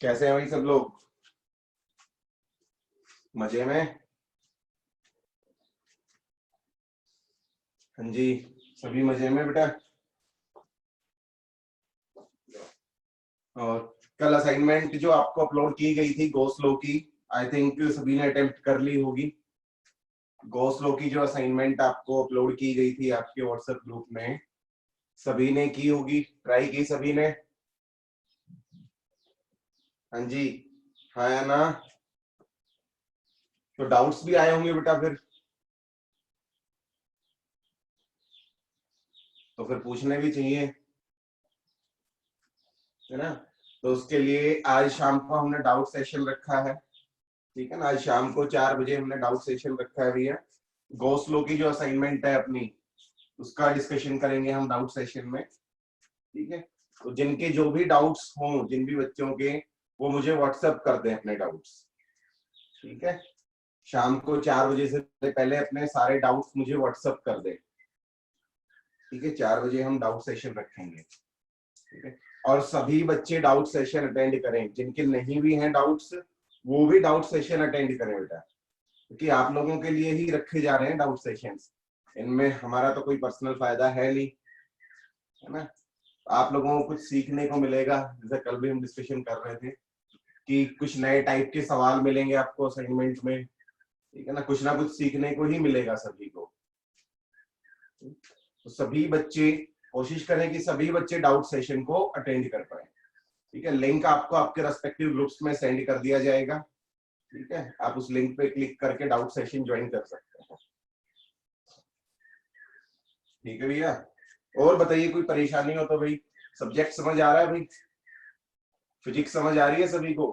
कैसे हैं भाई सब लोग? मजे में? हाँ जी, सभी मजे में बेटा। और कल असाइनमेंट जो आपको अपलोड की गई थी गोस्लो की, आई थिंक सभी ने अटेम्प्ट कर ली होगी। गोस्लो की जो असाइनमेंट आपको अपलोड की गई थी आपके व्हाट्सएप ग्रुप में, सभी ने की होगी, ट्राई की सभी ने? हाँ जी, हाँ या ना? तो डाउट्स भी आए होंगे बेटा, फिर पूछने भी चाहिए, है ना? तो उसके लिए आज शाम को हमने डाउट सेशन रखा है। ठीक है ना, आज शाम को 4 बजे हमने डाउट सेशन रखा है भैया। गोस्लो की जो असाइनमेंट है अपनी, उसका डिस्कशन करेंगे हम डाउट सेशन में। ठीक है, तो जिनके जो भी डाउट्स हों, जिन भी बच्चों के, वो मुझे व्हाट्सएप कर दें अपने डाउट्स। ठीक है, शाम को 4 बजे से पहले अपने सारे डाउट्स मुझे व्हाट्सएप कर दें। ठीक है, 4 बजे हम डाउट सेशन रखेंगे। ठीक है, और सभी बच्चे डाउट सेशन अटेंड करें, जिनके नहीं भी हैं डाउट्स, वो भी डाउट सेशन अटेंड करें बेटा, क्योंकि आप लोगों के लिए ही रखे जा रहे हैं डाउट सेशंस। इनमें हमारा तो कोई पर्सनल फायदा है नहीं, है ना? आप लोगों को कुछ सीखने को मिलेगा, जैसे कल भी हम डिस्कशन कर रहे थे कि कुछ नए टाइप के सवाल मिलेंगे आपको असाइनमेंट में। ठीक है ना कुछ सीखने को ही मिलेगा सभी को। तो सभी बच्चे कोशिश करें कि सभी बच्चे डाउट सेशन को अटेंड कर पाए। ठीक है, लिंक आपको आपके रेस्पेक्टिव ग्रुप्स में सेंड कर दिया जाएगा। ठीक है, आप उस लिंक पे क्लिक करके डाउट सेशन ज्वाइन कर सकते हैं। ठीक है भैया, और बताइए कोई परेशानी हो तो भाई। सब्जेक्ट समझ आ रहा है भाई? फिजिक्स समझ आ रही है सभी को?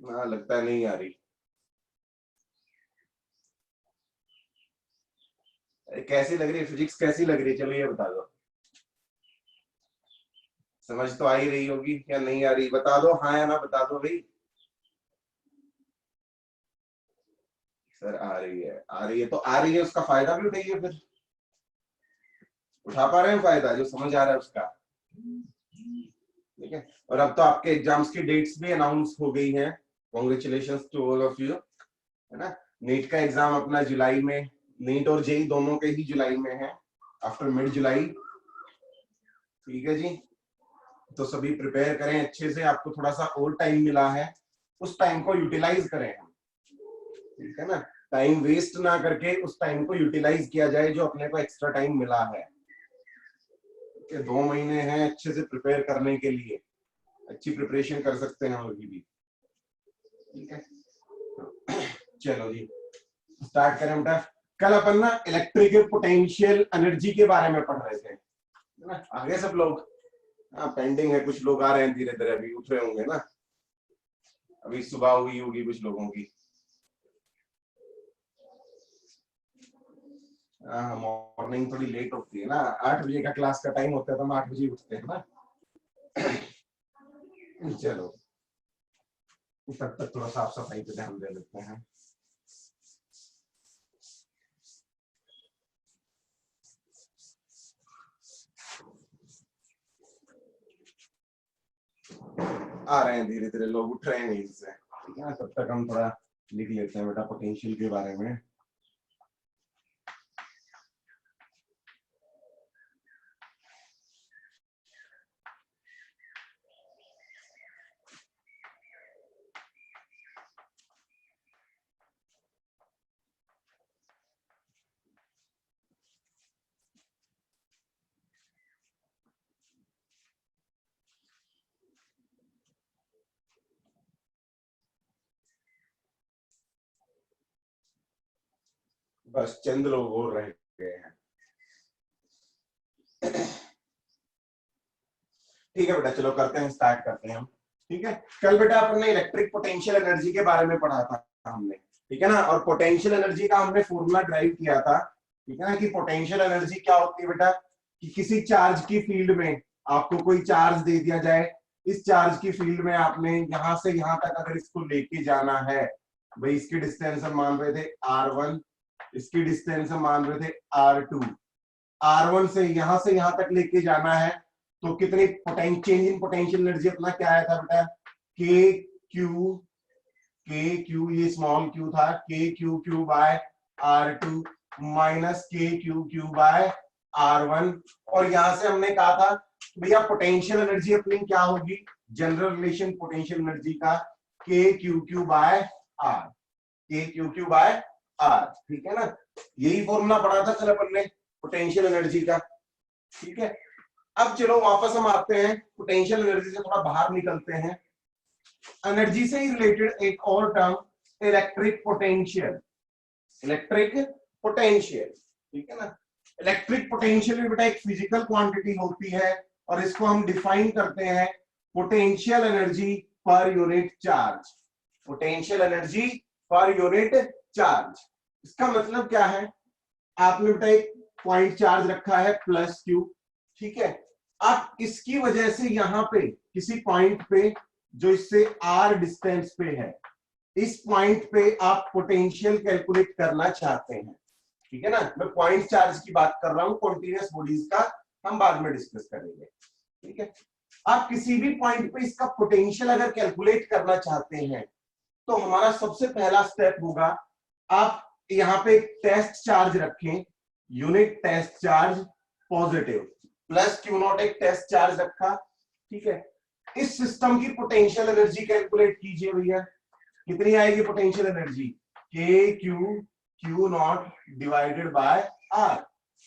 हाँ, लगता है नहीं आ रही। कैसी लग रही है फिजिक्स, कैसी लग रही है, चलो ये बता दो। समझ तो आ ही रही होगी या नहीं आ रही, बता दो, हाँ या ना बता दो भाई। सर आ रही है, आ रही है, तो आ रही है, उसका फायदा भी उठाइए फिर। उठा पा रहे हैं फायदा जो समझ आ रहा है उसका? ठीक है, और अब तो आपके एग्जाम्स की डेट्स भी अनाउंस हो गई हैं। Congratulation to all of you, है ना? नीट का एग्जाम अपना जुलाई में, नीट और जेई दोनों के ही जुलाई में है, आफ्टर मिड जुलाई। ठीक है जी, तो सभी प्रिपेयर करें अच्छे से, आपको थोड़ा सा और टाइम मिला है, उस टाइम को यूटिलाइज करें हम। ठीक है ना, टाइम वेस्ट ना करके उस टाइम को यूटिलाइज किया जाए जो अपने को एक्स्ट्रा टाइम मिला है। 2 महीने हैं अच्छे से प्रिपेयर करने के लिए, अच्छी प्रिपरेशन कर सकते हैं हम अभी भी। ठीक है, चलो जी स्टार्ट करें बेटा। कल अपन ना इलेक्ट्रिकल पोटेंशियल एनर्जी के बारे में पढ़ रहे थे, है ना? आगे सब लोग? हाँ, पेंडिंग है, कुछ लोग आ रहे हैं धीरे धीरे, अभी उठ रहे होंगे ना, अभी सुबह हुई होगी कुछ लोगों की। हाँ, मॉर्निंग थोड़ी लेट होती है ना, 8 बजे का क्लास का टाइम होता है तो हम 8 बजे उठते हैं ना। चलो, तब तक थोड़ा साफ सफाई पे ध्यान दे लेते हैं। आ रहे हैं धीरे धीरे लोग, उठ रहे हैं नींद से। ठीक है ना, तब तक हम थोड़ा लिख लेते हैं बेटा पोटेंशियल के बारे में। बस चंद लोग और रह गए हैं। ठीक है बेटा, चलो करते हैं, स्टार्ट करते हैं हम। ठीक है, कल बेटा अपन ने इलेक्ट्रिक पोटेंशियल एनर्जी के बारे में पढ़ा था हमने। ठीक है ना, और पोटेंशियल एनर्जी का हमने फॉर्मूला ड्राइव किया था। ठीक है ना, कि पोटेंशियल एनर्जी क्या होती है बेटा, कि किसी चार्ज की फील्ड में आपको कोई चार्ज दे दिया जाए, इस चार्ज की फील्ड में आपने यहां से यहां तक अगर इसको लेके जाना है, भाई इसकी डिस्टेंस हम मान रहे थे R1, इसकी डिस्टेंस हम मान रहे थे R2, R1 से यहां तक लेके जाना है, तो कितनी चेंज इन पोटेंशियल एनर्जी अपना क्या आया था बेटा, के क्यू ये स्मॉल क्यू था, के Q Q by R2 minus के क्यू क्यू बाय R1। और यहां से हमने कहा था भैया पोटेंशियल एनर्जी अपनी क्या होगी, जनरल रिलेशन पोटेंशियल एनर्जी का के Q Q by are, K Q Q by r, ठीक है ना। यही फॉर्मूला पढ़ा था कल अपन ने पोटेंशियल एनर्जी का, ठीक है। अब चलो वापस हम आते हैं पोटेंशियल एनर्जी से थोड़ा बाहर निकलते हैं, एनर्जी से ही रिलेटेड एक और term electric potential, electric potential, ठीक है ना। इलेक्ट्रिक पोटेंशियल भी बेटा एक फिजिकल क्वांटिटी होती है और इसको हम डिफाइन करते हैं potential energy per unit charge, potential energy per unit charge. इसका मतलब क्या है, आपने बेटा एक पॉइंट चार्ज रखा है प्लस क्यू, ठीक है। आप इसकी वजह से यहां पे किसी पॉइंट पे जो इससे r डिस्टेंस पे है, इस पॉइंट पे आप पोटेंशियल कैलकुलेट करना चाहते हैं, ठीक है ना। मैं पॉइंट चार्ज की बात कर रहा हूं, कॉन्टिन्यूअस बॉडीज का हम बाद में डिस्कस करेंगे, ठीक है। आप किसी भी पॉइंट पे इसका पोटेंशियल अगर कैलकुलेट करना चाहते हैं तो हमारा सबसे पहला स्टेप होगा, आप यहां पे एक टेस्ट चार्ज रखें, unit test charge positive, plus q naught एक टेस्ट चार्ज रखा, ठीक है। इस सिस्टम की पोटेंशियल एनर्जी कैलकुलेट कीजिए भैया, कितनी आएगी potential energy, k Q q naught divided by r,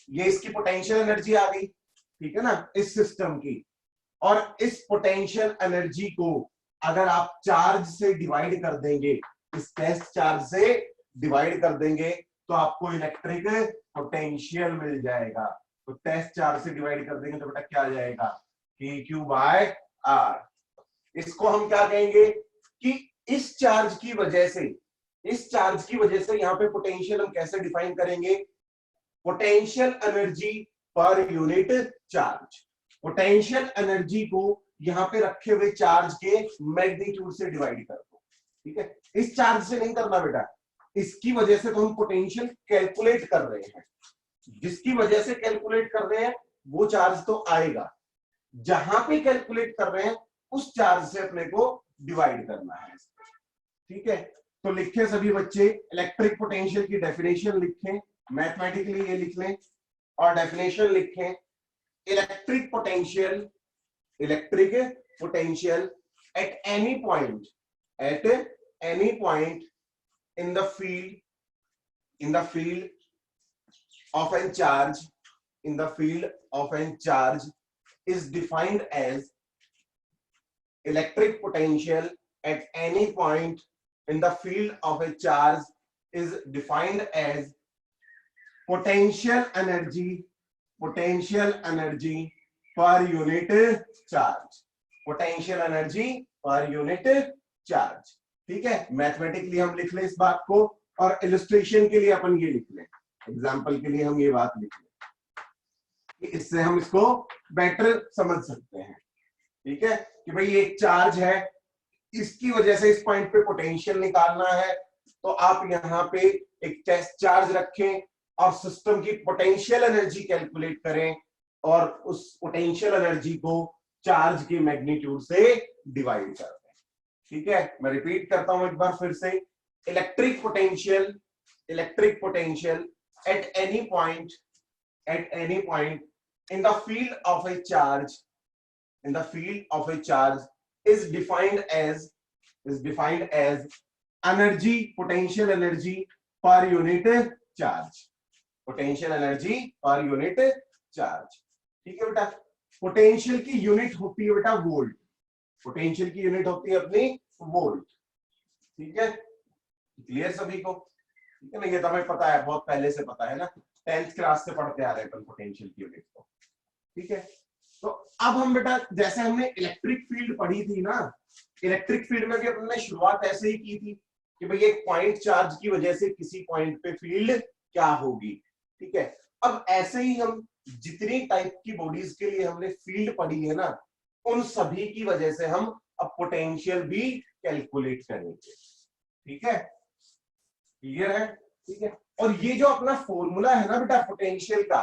ये इसकी पोटेंशियल एनर्जी आ गई, ठीक है ना, इस सिस्टम की। और इस पोटेंशियल एनर्जी को अगर आप चार्ज से डिवाइड कर देंगे, इस टेस्ट चार्ज से डिवाइड कर देंगे तो आपको इलेक्ट्रिक पोटेंशियल मिल जाएगा। तो टेस्ट चार्ज से डिवाइड कर देंगे तो बेटा क्या आ जाएगा, के क्यू बाय आर। इसको हम क्या कहेंगे कि इस चार्ज की वजह से, इस चार्ज की वजह से यहां पे पोटेंशियल हम कैसे डिफाइन करेंगे, potential energy per unit charge. Potential energy को यहां पे रखे हुए चार्ज के मैग्नीट्यूड से डिवाइड कर दो, ठीक है। इस चार्ज से नहीं करना बेटा, इसकी वजह से तो हम पोटेंशियल कैलकुलेट कर रहे हैं, जिसकी वजह से कैलकुलेट कर रहे हैं वो चार्ज तो आएगा, जहां पे कैलकुलेट कर रहे हैं उस चार्ज से अपने को डिवाइड करना है, ठीक है। तो लिखे सभी बच्चे, इलेक्ट्रिक पोटेंशियल की डेफिनेशन लिखें, मैथमेटिकली ये लिख लें और डेफिनेशन लिखें, electric potential, electric potential at any point, at any point in the field of a charge, in the field of a charge is defined as electric potential at any point in the field of a charge is defined as potential energy per unit charge, potential energy per unit charge, ठीक है। Mathematically हम लिख लें इस बात को और illustration के लिए अपन ये लिख लें, एग्जाम्पल के लिए हम ये बात लिख लें, इससे हम इसको बेटर समझ सकते हैं, ठीक है। कि भाई एक चार्ज है, इसकी वजह से इस पॉइंट पे पोटेंशियल निकालना है, तो आप यहाँ पे एक टेस्ट चार्ज रखें और सिस्टम की पोटेंशियल एनर्जी कैलकुलेट करें और उस पोटेंशियल एनर्जी को चार्ज के मैग्नीट्यूड से डिवाइड कर दें, ठीक है। मैं रिपीट करता हूं एक बार फिर से, electric potential at any point in the field of A charge, in the field of a charge is defined as energy, potential energy per unit charge, potential energy per unit charge, ठीक है बेटा। Potential की unit होती है बेटा volt, potential की unit होती है अपनी वोल्ट, ठीक है। क्लियर सभी को, ठीक है ना। ये तो हमें पता है, बहुत पहले से पता है ना, 10th क्लास से पढ़ते आ रहे हैं पोटेंशियल की यूनिट को, ठीक है। तो अब हम बेटा, जैसे हमने इलेक्ट्रिक फील्ड पढ़ी थी ना, इलेक्ट्रिक फील्ड में भी हमने शुरुआत ऐसे ही की थी कि भाई एक पॉइंट चार्ज की वजह से किसी पॉइंट पे फील्ड क्या होगी, ठीक है। अब ऐसे ही हम जितनी टाइप की बॉडीज के लिए हमने फील्ड पढ़ी है ना, उन सभी की वजह से हम अब पोटेंशियल भी कैलकुलेट करेंगे, ठीक है। क्लियर है, ठीक है। और ये जो अपना फॉर्मूला है ना बेटा पोटेंशियल का,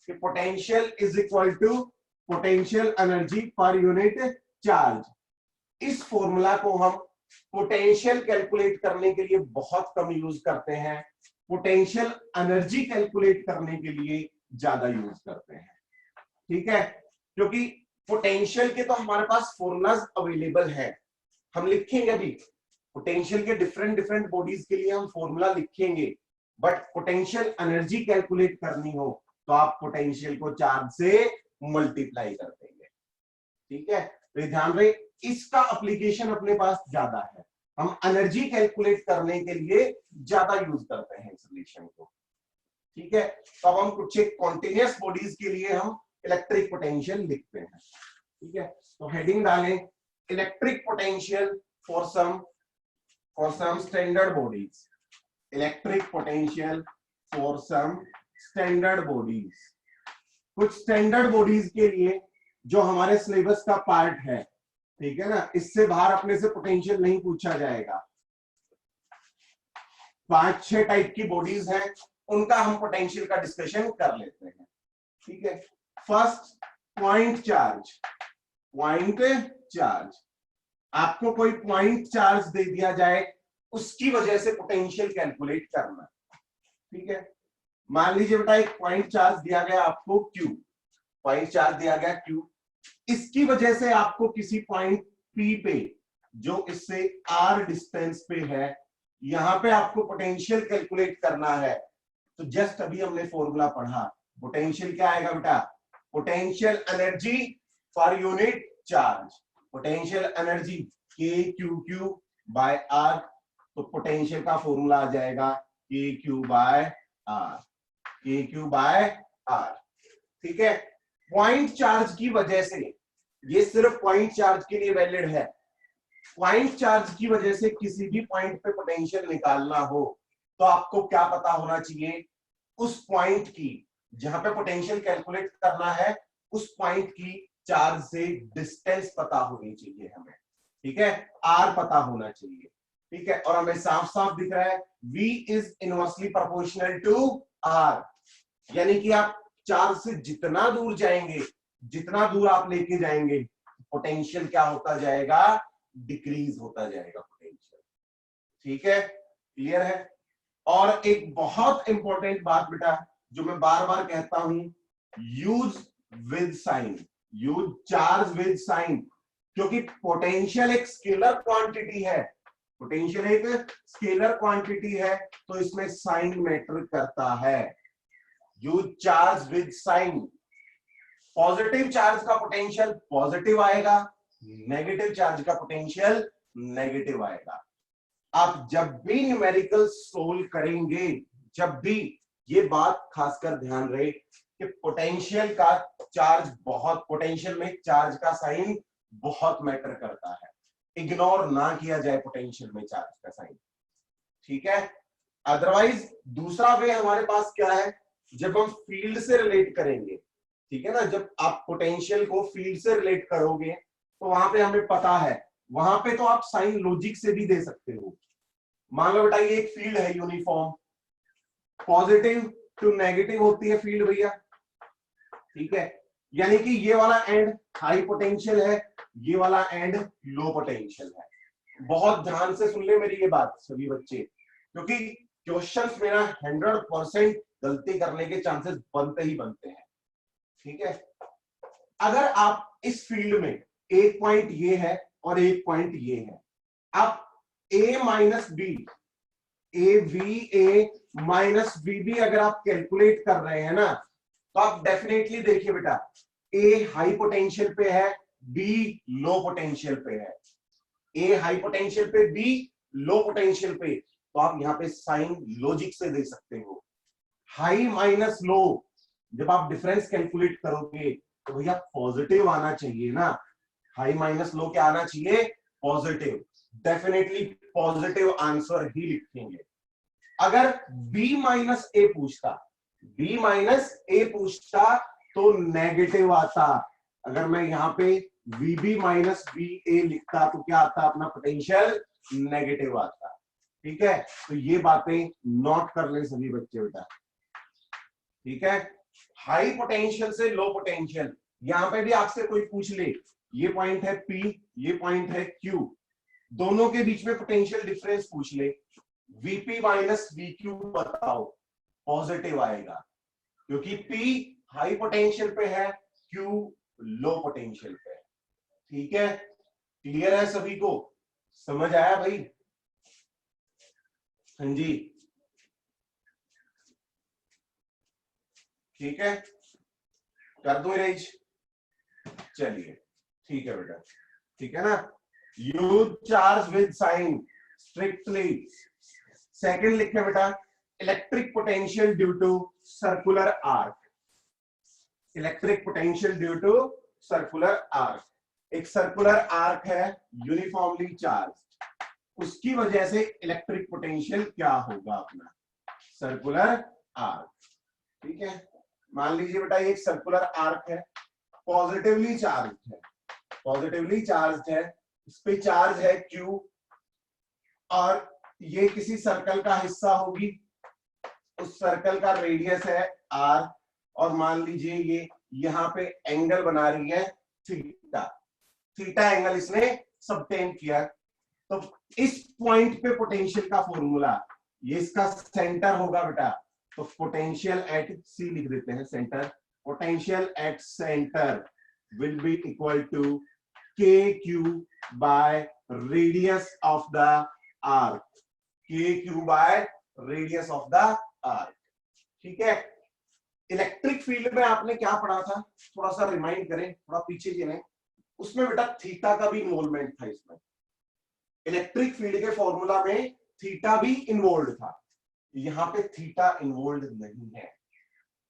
कि potential is equal to potential energy per unit charge. इस फॉर्मूला को हम पोटेंशियल कैलकुलेट करने के लिए बहुत कम यूज करते हैं, पोटेंशियल एनर्जी कैलकुलेट करने के लिए ज्यादा यूज करते हैं। ठीक है, क्योंकि पोटेंशियल के तो हमारे पास फॉर्मूलाज अवेलेबल है, हम लिखेंगे अभी पोटेंशियल के डिफरेंट डिफरेंट बॉडीज के लिए हम फॉर्मूला लिखेंगे, बट पोटेंशियल एनर्जी कैलकुलेट करनी हो तो आप पोटेंशियल को चार्ज से मल्टीप्लाई कर देंगे। ठीक है, तो ध्यान रहे इसका एप्लीकेशन अपने पास ज्यादा है, हम एनर्जी कैलकुलेट करने के लिए ज्यादा यूज करते हैं इस रिलेशन को। ठीक है, तो अब हम कुछ एक कॉन्टिन्यूअस बॉडीज के लिए हम इलेक्ट्रिक पोटेंशियल लिखते हैं। ठीक है, तो हेडिंग डालें electric potential for some standard bodies, electric potential for some standard bodies. कुछ स्टैंडर्ड बॉडीज के लिए जो हमारे सिलेबस का पार्ट है, ठीक है ना, इससे बाहर अपने से पोटेंशियल नहीं पूछा जाएगा। 5-6 टाइप की बॉडीज हैं, उनका हम पोटेंशियल का डिस्कशन कर लेते हैं। ठीक है, first point charge. Point charge, आपको कोई पॉइंट चार्ज दे दिया जाए, उसकी वजह से पोटेंशियल कैलकुलेट करना। ठीक है, मान लीजिए बेटा एक पॉइंट चार्ज दिया गया आपको Q, पॉइंट चार्ज दिया गया Q, इसकी वजह से आपको किसी पॉइंट P पे जो इससे R डिस्टेंस पे है, यहां पे आपको पोटेंशियल कैलकुलेट करना है। तो जस्ट अभी हमने फॉर्मूला पढ़ा, पोटेंशियल क्या आएगा बेटा, potential energy per unit charge, potential energy KQQ by R, तो पोटेंशियल का फॉर्मूला आ जाएगा KQ by R, KQ by R। ठीक है, पॉइंट चार्ज की वजह से, ये सिर्फ पॉइंट चार्ज के लिए वैलिड है, पॉइंट चार्ज की वजह से किसी भी पॉइंट पे पोटेंशियल निकालना हो तो आपको क्या पता होना चाहिए, उस पॉइंट की, जहां पे पोटेंशियल कैलकुलेट करना है, उस पॉइंट की चार्ज से डिस्टेंस पता होनी चाहिए हमें। ठीक है, R पता होना चाहिए। ठीक है, और हमें साफ साफ दिख रहा है V is inversely proportional to R, यानी कि आप चार्ज से जितना दूर जाएंगे, जितना दूर आप लेके जाएंगे, पोटेंशियल क्या होता जाएगा, डिक्रीज होता जाएगा पोटेंशियल। ठीक है, क्लियर है। और एक बहुत इंपॉर्टेंट बात बेटा जो मैं बार बार कहता हूं, use with sign, use charge with sign, क्योंकि पोटेंशियल एक स्केलर क्वांटिटी है, पोटेंशियल एक स्केलर क्वांटिटी है, तो इसमें साइन मैटर करता है। Use charge with sign, positive charge का पोटेंशियल पॉजिटिव आएगा, नेगेटिव चार्ज का पोटेंशियल नेगेटिव आएगा। आप जब भी न्यूमेरिकल सोल्व करेंगे, जब भी, ये बात खासकर ध्यान रहे कि पोटेंशियल का चार्ज बहुत, पोटेंशियल में चार्ज का साइन बहुत मैटर करता है, इग्नोर ना किया जाए पोटेंशियल में चार्ज का साइन। ठीक है, अदरवाइज दूसरा वे हमारे पास क्या है, जब हम फील्ड से रिलेट करेंगे, ठीक है ना, जब आप पोटेंशियल को फील्ड से रिलेट करोगे तो वहां पे हमें पता है, वहां पे तो आप साइन लॉजिक से भी दे सकते हो। मान लो बेटा ये एक फील्ड है यूनिफॉर्म, पॉजिटिव टू नेगेटिव होती है फील्ड भैया। ठीक है, यानी कि ये वाला एंड हाई पोटेंशियल है, ये वाला एंड लो पोटेंशियल है। बहुत ध्यान से सुन ले मेरी ये बात सभी बच्चे, क्योंकि क्वेश्चंस में ना 100% गलती करने के चांसेस बनते ही बनते हैं। ठीक है, अगर आप इस फील्ड में एक पॉइंट ये है और एक पॉइंट ये है, आप a minus b, a V a minus b b अगर आप कैलकुलेट कर रहे हैं ना, तो आप डेफिनेटली देखिए बेटा, ए हाई पोटेंशियल पे है, बी लो पोटेंशियल पे है, ए हाई पोटेंशियल पे, बी लो पोटेंशियल पे, तो आप यहां पे साइन लॉजिक से दे सकते हो। हाई माइनस लो, जब आप डिफरेंस कैलकुलेट करोगे तो भैया पॉजिटिव आना चाहिए ना, हाई माइनस लो क्या आना चाहिए, पॉजिटिव, डेफिनेटली पॉजिटिव आंसर ही लिखेंगे। अगर b माइनस ए पूछता, b माइनस ए पूछता तो नेगेटिव आता। अगर मैं यहां पे vb माइनस बी ए लिखता तो क्या आता, अपना पोटेंशियल नेगेटिव आता। ठीक है, तो ये बातें नोट कर ले सभी बच्चे बेटा। ठीक है, हाई पोटेंशियल से लो पोटेंशियल, यहां पे भी आपसे कोई पूछ ले, ये पॉइंट है P, ये पॉइंट है Q, दोनों के बीच में पोटेंशियल डिफरेंस पूछ ले, Vp माइनस VQ बताओ, पॉजिटिव आएगा, क्योंकि P हाई पोटेंशियल पे है, Q लो पोटेंशियल पे है। ठीक है, क्लियर है सभी को, समझ आया भाई? हाँ जी, ठीक है, कर दो इरेज। चलिए ठीक है बेटा, ठीक है ना। Use charge with sign strictly. Second लिखे बेटा, electric potential due to circular arc. Electric potential due to circular arc, एक सर्कुलर आर्क है यूनिफॉर्मली चार्ज, उसकी वजह से इलेक्ट्रिक पोटेंशियल क्या होगा अपना, सर्कुलर आर्क। ठीक है, मान लीजिए बेटा ये एक सर्कुलर आर्क है, पॉजिटिवली चार्ज है, पॉजिटिवली चार्ज है, इस पे चार्ज है Q, और ये किसी सर्कल का हिस्सा होगी, उस सर्कल का रेडियस है R, और मान लीजिए ये यहाँ पे एंगल बना रही है थीटा, थीटा एंगल इसने सबटेन किया। तो इस पॉइंट पे पोटेंशियल का फॉर्मूला, ये इसका सेंटर होगा बेटा, तो पोटेंशियल एट C लिख देते हैं centre, potential at centre will be equal to KQ by radius of the arc, KQ by radius of the arc. ठीक है, इलेक्ट्रिक फील्ड में आपने क्या पढ़ा था, थोड़ा सा रिमाइंड करें, थोड़ा पीछे चलें, उसमें बेटा थीटा का भी इन्वॉल्वमेंट था इसमें, इलेक्ट्रिक फील्ड के फॉर्मूला में थीटा भी इन्वॉल्व था, यहां पे थीटा इन्वॉल्व नहीं है।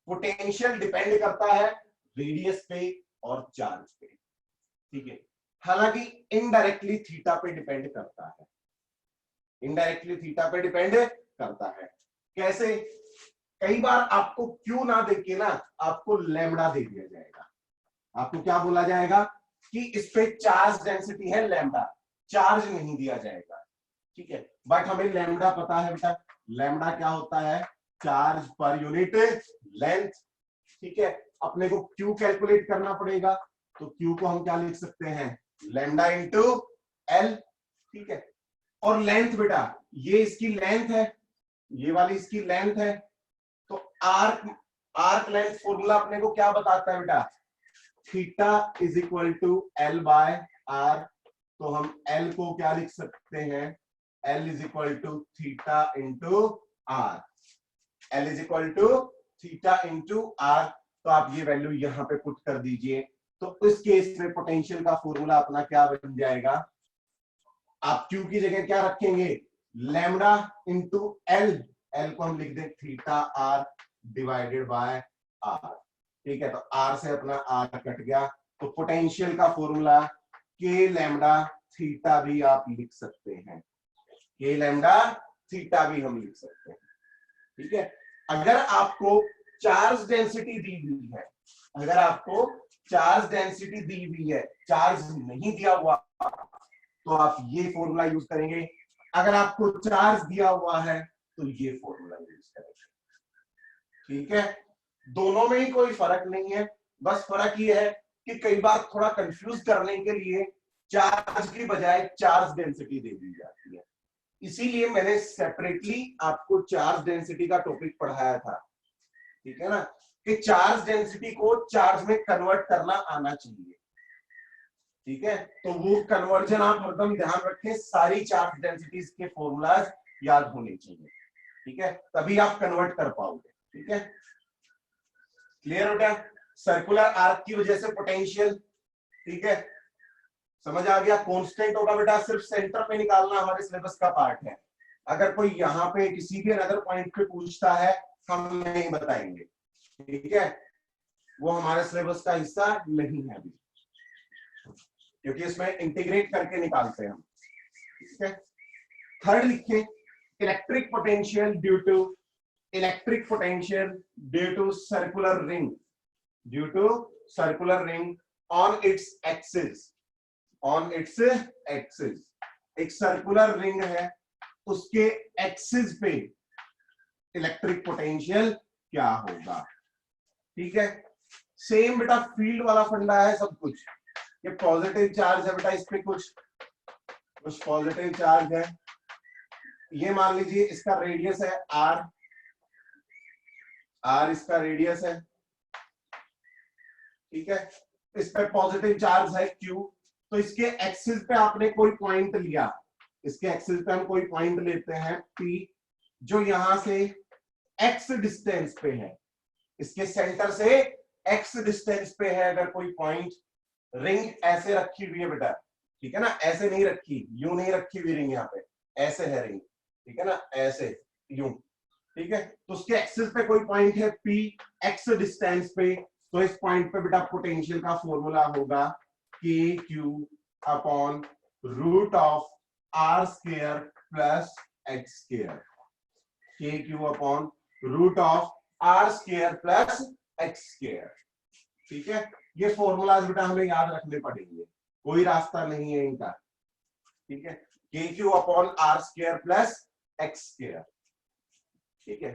पोटेंशियल डिपेंड करता है रेडियस पे और चार्ज पे, ठीक है, हालांकि इनडायरेक्टली थीटा पे डिपेंड करता है, इनडायरेक्टली थीटा पे डिपेंड करता है। कैसे? कई बार आपको क्यू ना देके ना आपको लैम्बडा दे दिया जाएगा, आपको क्या बोला जाएगा कि इस पे चार्ज डेंसिटी है लैम्बडा, चार्ज नहीं दिया जाएगा। ठीक है, बट हमें लैम्बडा पता है बेटा, लैम्बडा क्या होता है, चार्ज पर यूनिट लेंथ। ठीक है, अपने को क्यू कैलकुलेट करना पड़ेगा, तो क्यू को हम क्या लिख सकते हैं, लैम्बडा इंटू एल। ठीक है, और लेंथ बेटा, ये इसकी लेंथ है, ये वाली इसकी लेंथ है, तो आर्क लेंथ फॉर्मूला अपने को क्या बताता है बेटा, theta is equal to l by r, तो हम एल को क्या लिख सकते हैं, l is equal to theta into r, l is equal to theta into r. तो आप ये वैल्यू यहां पे पुट कर दीजिए, तो इस केस में पोटेंशियल का फॉर्मूला अपना क्या बन जाएगा, आप क्यू की जगह क्या रखेंगे, लैम्बडा इंटू एल, एल को हम लिख दें theta r divided by r. ठीक है, तो आर से अपना आर कट गया, तो पोटेंशियल का फॉर्मूला के लैम्बडा थीटा भी आप लिख सकते हैं, के लैम्बडा थीटा भी हम लिख सकते हैं। ठीक है, अगर आपको चार्ज डेंसिटी दी हुई है, अगर आपको चार्ज डेंसिटी दी हुई है, चार्ज नहीं दिया हुआ, तो आप ये फॉर्मूला यूज करेंगे, अगर आपको चार्ज दिया हुआ है तो ये फॉर्मूला यूज करेंगे। ठीक है, दोनों में ही कोई फर्क नहीं है, बस फर्क ये है कि कई बार थोड़ा कंफ्यूज करने के लिए चार्ज की बजाय चार्ज डेंसिटी दे दी जाती है, इसीलिए मैंने सेपरेटली आपको चार्ज डेंसिटी का टॉपिक पढ़ाया था। ठीक है ना, कि चार्ज डेंसिटी को चार्ज में कन्वर्ट करना आना चाहिए। ठीक है, तो वो कन्वर्जन आप हरदम ध्यान रखें, सारी चार्ज डेंसिटीज के फॉर्मूलाज याद होने चाहिए। ठीक है, तभी आप कन्वर्ट कर पाओगे। ठीक है, क्लियर हो गया, सर्कुलर आर्क की वजह से पोटेंशियल। ठीक है, समझ आ गया, कांस्टेंट होगा बेटा, सिर्फ सेंटर पे निकालना हमारे सिलेबस का पार्ट है, अगर कोई यहाँ पे किसी भी अदर पॉइंट पे पूछता है हम नहीं बताएंगे। ठीक है, वो हमारे सिलेबस का हिस्सा नहीं है अभी, क्योंकि इसमें इंटीग्रेट करके निकालते हैं हम। ठीक है, थर्ड लिखे, electric potential due to, electric potential due to circular ring, due to circular ring on its axis, on its axis, एक सर्कुलर रिंग है, उसके एक्सिस पे इलेक्ट्रिक पोटेंशियल क्या होगा। ठीक है, सेम बेटा फील्ड वाला फंडा है सब कुछ। ये पॉजिटिव चार्ज है बेटा, इस पे कुछ पॉजिटिव चार्ज है। ये मान लीजिए इसका रेडियस है r, इसका रेडियस है, ठीक है। इस पे पॉजिटिव चार्ज है q। तो इसके एक्सिस पे आपने कोई पॉइंट लिया, इसके एक्सिस पे हम कोई पॉइंट लेते हैं p, जो यहां से x डिस्टेंस पे है, इसके सेंटर से x डिस्टेंस पे है अगर कोई पॉइंट। रिंग ऐसे रखी हुई है बेटा, ठीक है ना, ऐसे नहीं रखी, यूं नहीं रखी हुई रिंग, यहाँ पे ऐसे है रिंग, ठीक है ना, ऐसे यूं, ठीक है। तो उसके एक्सिस पे कोई पॉइंट है p x डिस्टेंस पे, तो इस पॉइंट पे बेटा पोटेंशियल का फॉर्मूला होगा k q upon root of r square plus x square, k q upon root of r square plus x square, ठीक है। ये फॉर्मूलाज बेटा हमें याद रखने पड़ेंगे, कोई रास्ता नहीं है इनका, ठीक है। K Q upon R square plus X square, ठीक है।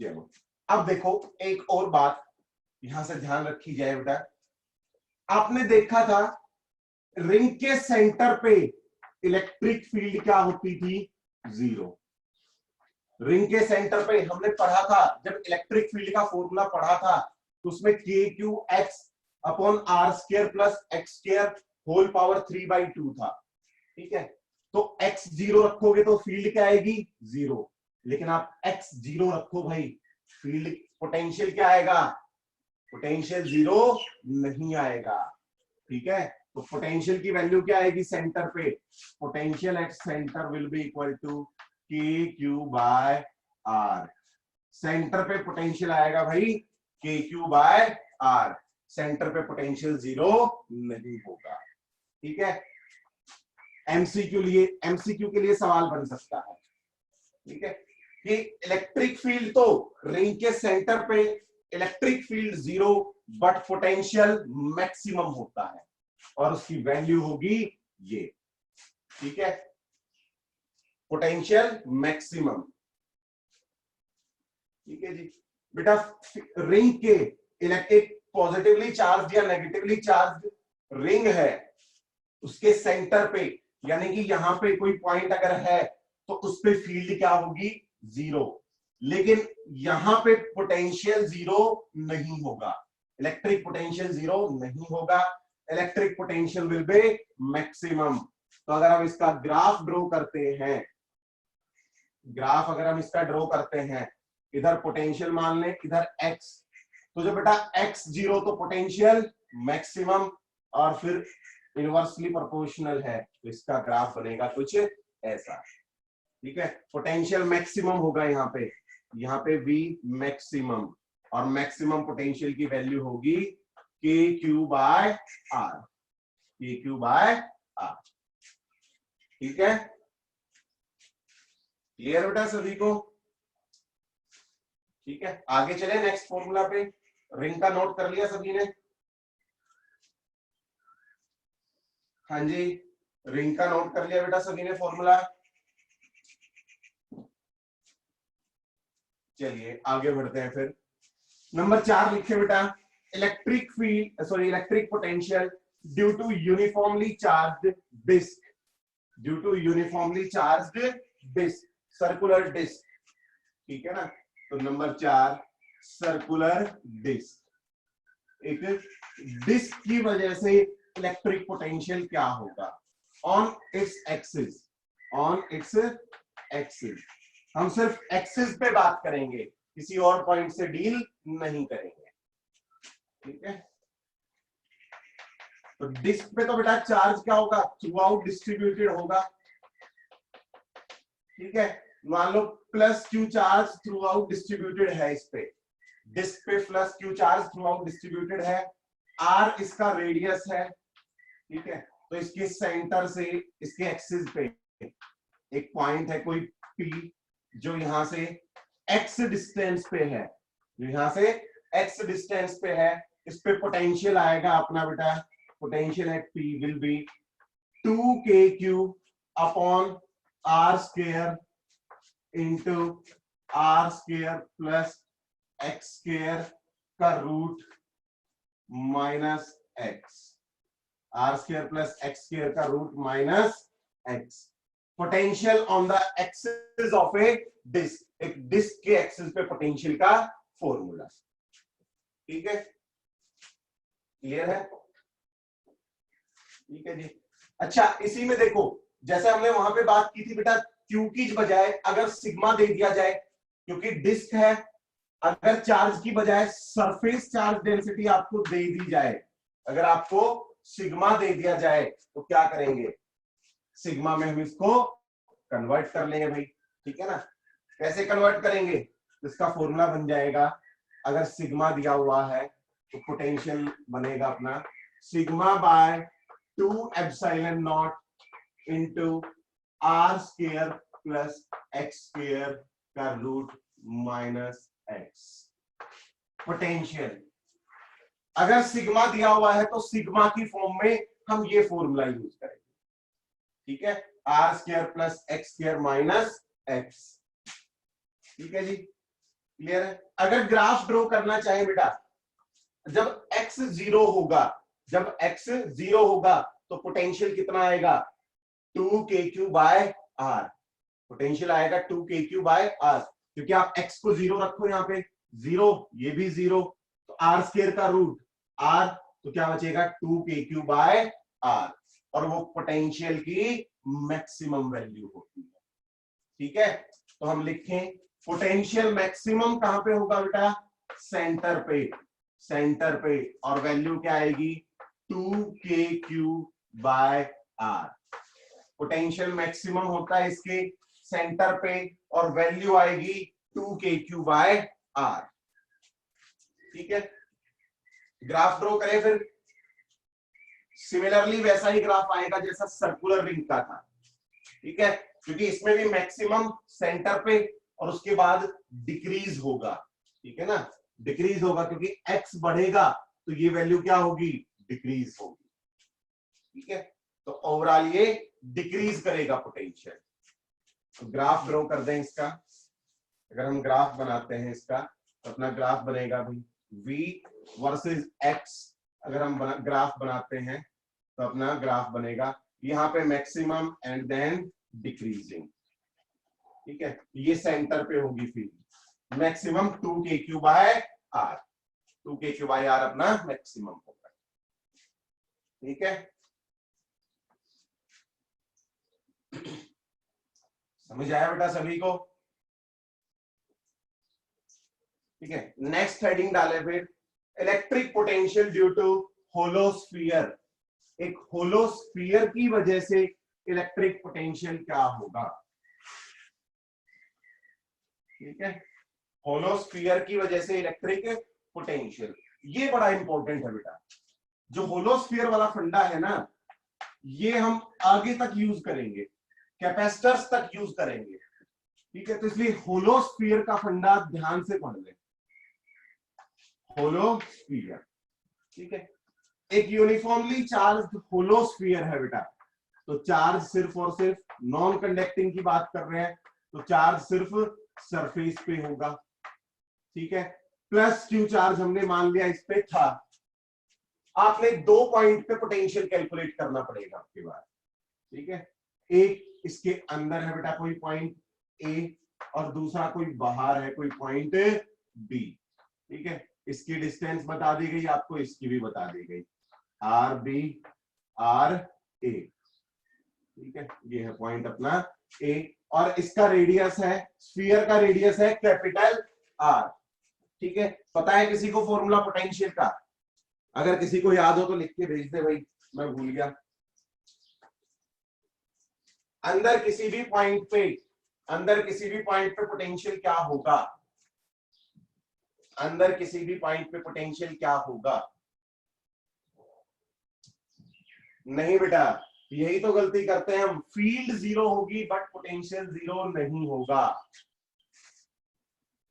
चलो अब देखो एक और बात यहां से ध्यान रखी जाए बेटा, आपने देखा था रिंग के सेंटर पे इलेक्ट्रिक फील्ड क्या होती थी, 0। रिंग के सेंटर पे हमने पढ़ा था, जब इलेक्ट्रिक फील्ड का फॉर्मूला पढ़ा था तो उसमें K Q X upon R square plus X square whole power 3/2 था, ठीक है। तो x 0 रखोगे तो फील्ड क्या आएगी, 0। लेकिन आप x 0 रखो भाई, फील्ड पोटेंशियल क्या आएगा, पोटेंशियल 0 नहीं आएगा, ठीक है। तो पोटेंशियल की वैल्यू क्या आएगी सेंटर पे, potential at centre will be equal to K Q by R. Centre पे पोटेंशियल आएगा भाई K Q by R, centre पे पोटेंशियल 0 नहीं होगा, ठीक है। एमसीक्यू के लिए सवाल बन सकता है, ठीक है, कि इलेक्ट्रिक फील्ड तो रिंग के सेंटर पे electric field 0 but potential maximum होता है और उसकी वैल्यू होगी ये, ठीक है, पोटेंशियल मैक्सिमम, ठीक है जी। बेटा रिंग के इलेक्ट्रिक पॉजिटिवली चार्ज या नेगेटिवली चार्ज रिंग है, उसके सेंटर पे यानी कि यहां पे कोई पॉइंट अगर है तो उस पे फील्ड क्या होगी, 0। लेकिन यहां पे पोटेंशियल 0 नहीं होगा, इलेक्ट्रिक पोटेंशियल 0 नहीं होगा, electric potential will be maximum. तो अगर हम इसका ग्राफ ड्रॉ करते हैं, ग्राफ अगर हम इसका ड्रॉ करते हैं, इधर पोटेंशियल मान लें, इधर x, तो जो बेटा x 0 तो पोटेंशियल मैक्सिमम और फिर इनवर्सली प्रोपोर्शनल है, तो इसका ग्राफ बनेगा कुछ ऐसा, ठीक है। पोटेंशियल मैक्सिमम होगा यहाँ पे v मैक्सिमम, और मैक्सिमम पोटेंशियल की वैल्यू होगी के Q by are, K Q by r, ठीक है। क्लियर बेटा सभी को, ठीक है। आगे चले नेक्स्ट फॉर्मूला पे, रिंग का नोट कर लिया सभी ने, हाँ जी, रिंग का नोट कर लिया बेटा सभी ने फॉर्मूला। चलिए आगे बढ़ते हैं फिर, नंबर 4 लिखे बेटा, electric potential due to uniformly charged disc, due to uniformly charged disc, circular disc, ठीक है ना। तो नंबर 4 सर्कुलर डिस्क, एक डिस्क की वजह से इलेक्ट्रिक पोटेंशियल क्या होगा, on its axis, on its axis, हम सिर्फ एक्सिस पे बात करेंगे, किसी और पॉइंट से डील नहीं करेंगे, ठीक है। तो डिस्क पे तो बेटा चार्ज क्या होगा, थ्रू आउट डिस्ट्रीब्यूटेड होगा, ठीक है। मान लो plus Q charge throughout distributed है, इस पे डिस्क पे plus Q charge throughout distributed है, आर इसका रेडियस है, ठीक है। तो इसके सेंटर से इसके एक्सिस पे एक पॉइंट है कोई पी, जो यहां से एक्स डिस्टेंस पे है, जो यहां से एक्स डिस्टेंस पे है, इस पे पोटेंशियल आएगा अपना बेटा, potential at P will be 2kq upon R square into R square plus X square का root minus X, R square plus X square का root minus X. Potential on the axis of a disk, एक disk के axis पे potential का formula. ठीक है, clear है? ठीक है जी। अच्छा, इसी में देखो, जैसे हमने वहां पे बात की थी बेटा, क्यू की बजाय अगर सिग्मा दे दिया जाए, क्योंकि डिस्क है, अगर चार्ज की बजाय सरफेस चार्ज डेंसिटी आपको दे दी जाए, अगर आपको सिग्मा दे दिया जाए तो क्या करेंगे? सिग्मा में हम इसको कन्वर्ट कर लेंगे भाई। ठीक है ना? कैसे कन्वर्ट करेंगे? इसका फॉर्मूला बन जाएगा, अगर सिग्मा दिया हुआ है तो पोटेंशियल बनेगा अपना sigma by 2 epsilon not into R square plus X square का रूट माइनस एक्स। पोटेंशियल अगर सिग्मा दिया हुआ है तो सिग्मा की फॉर्म में हम ये फॉर्मूला यूज करेंगे। ठीक है, R square plus X square minus X. ठीक है जी, क्लियर है? अगर ग्राफ ड्रॉ करना चाहे बेटा, जब x 0 होगा, जब x 0 होगा तो पोटेंशियल कितना आएगा? 2kq by are. पोटेंशियल आएगा 2kq बाय आर, क्योंकि आप x को 0 रखो, यहां पे 0, ये भी 0, तो आर स्क्वायर का रूट आर, तो क्या बचेगा? 2kq बाय आर, और वो पोटेंशियल की मैक्सिमम वैल्यू होती है। ठीक है, तो हम लिखें पोटेंशियल मैक्सिमम कहां पे होगा बेटा? सेंटर पे, सेंटर पे, और वैल्यू क्या आएगी? 2kq by are. Potential maximum होता है इसके सेंटर पे, और वैल्यू आएगी 2kq बाय आर। ठीक है, ग्राफ ड्रॉ करें फिर। सिमिलरली वैसा ही ग्राफ आएगा जैसा सर्कुलर रिंग का था। ठीक है, क्योंकि इसमें भी मैक्सिमम सेंटर पे और उसके बाद डिक्रीज होगा। ठीक है ना, डिक्रीज होगा, क्योंकि x बढ़ेगा तो ये वैल्यू क्या होगी? डिक्रीज होगी। ठीक है, तो ओवरऑल ये डिक्रीज करेगा पोटेंशियल। तो ग्राफ ड्रॉ कर दें इसका। अगर हम ग्राफ बनाते हैं इसका, तो अपना ग्राफ बनेगा भाई v वर्सेस x। अगर हम ग्राफ बनाते हैं तो अपना ग्राफ बनेगा यहाँ पे मैक्सिमम एंड देन डिक्रीजिंग। ठीक है, ये सेंटर पे होगी फिर maximum 2kq by R. 2kq by R अपना मैक्सिमम होगा। ठीक है, समझ आया बेटा सभी को? ठीक है, नेक्स्ट हेडिंग डाले फिर, इलेक्ट्रिक पोटेंशियल ड्यू टू होलोस्फीयर। एक होलोस्फीयर की वजह से इलेक्ट्रिक पोटेंशियल क्या होगा? ठीक है, होलोस्फीयर की वजह से इलेक्ट्रिक पोटेंशियल, ये बड़ा इंपॉर्टेंट है बेटा। जो होलोस्फीयर वाला फंडा है ना, ये हम आगे तक यूज करेंगे, कैपेसिटर्स तक यूज करेंगे। ठीक है, तो इसलिए होलोस्फीयर का फंडा ध्यान से पढ़ लें। होलोस्फीयर, ठीक है, एक यूनिफॉर्मली चार्ज होलोस्फीयर है बेटा। तो चार्ज सिर्फ और सिर्फ नॉन कंडक्टिंग की बात कर रहे हैं, तो चार्ज सिर्फ सरफेस पे होगा। ठीक है, प्लस क्यू चार्ज हमने मान लिया इस पे था। आपने 2 पॉइंट पे पोटेंशियल कैलकुलेट करना पड़ेगा आपके बाद। ठीक है, एक इसके अंदर है बेटा कोई पॉइंट ए, और दूसरा कोई बाहर है कोई पॉइंट बी। ठीक है, इसकी डिस्टेंस बता दी गई आपको, इसकी भी बता दी गई, आर बी आर ए। ठीक है, ये है पॉइंट अपना ए, और इसका रेडियस है, स्फीयर का रेडियस है कैपिटल आर। ठीक है, पता है किसी को फॉर्मूला पोटेंशियल का? अगर किसी को याद हो तो लिख के भेज दे भाई, मैं भूल गया। अंदर किसी भी पॉइंट पे, अंदर किसी भी पॉइंट पे पोटेंशियल क्या होगा? अंदर किसी भी पॉइंट पे पोटेंशियल क्या होगा? नहीं बेटा, यही तो गलती करते हैं हम। फील्ड 0 होगी बट पोटेंशियल 0 नहीं होगा।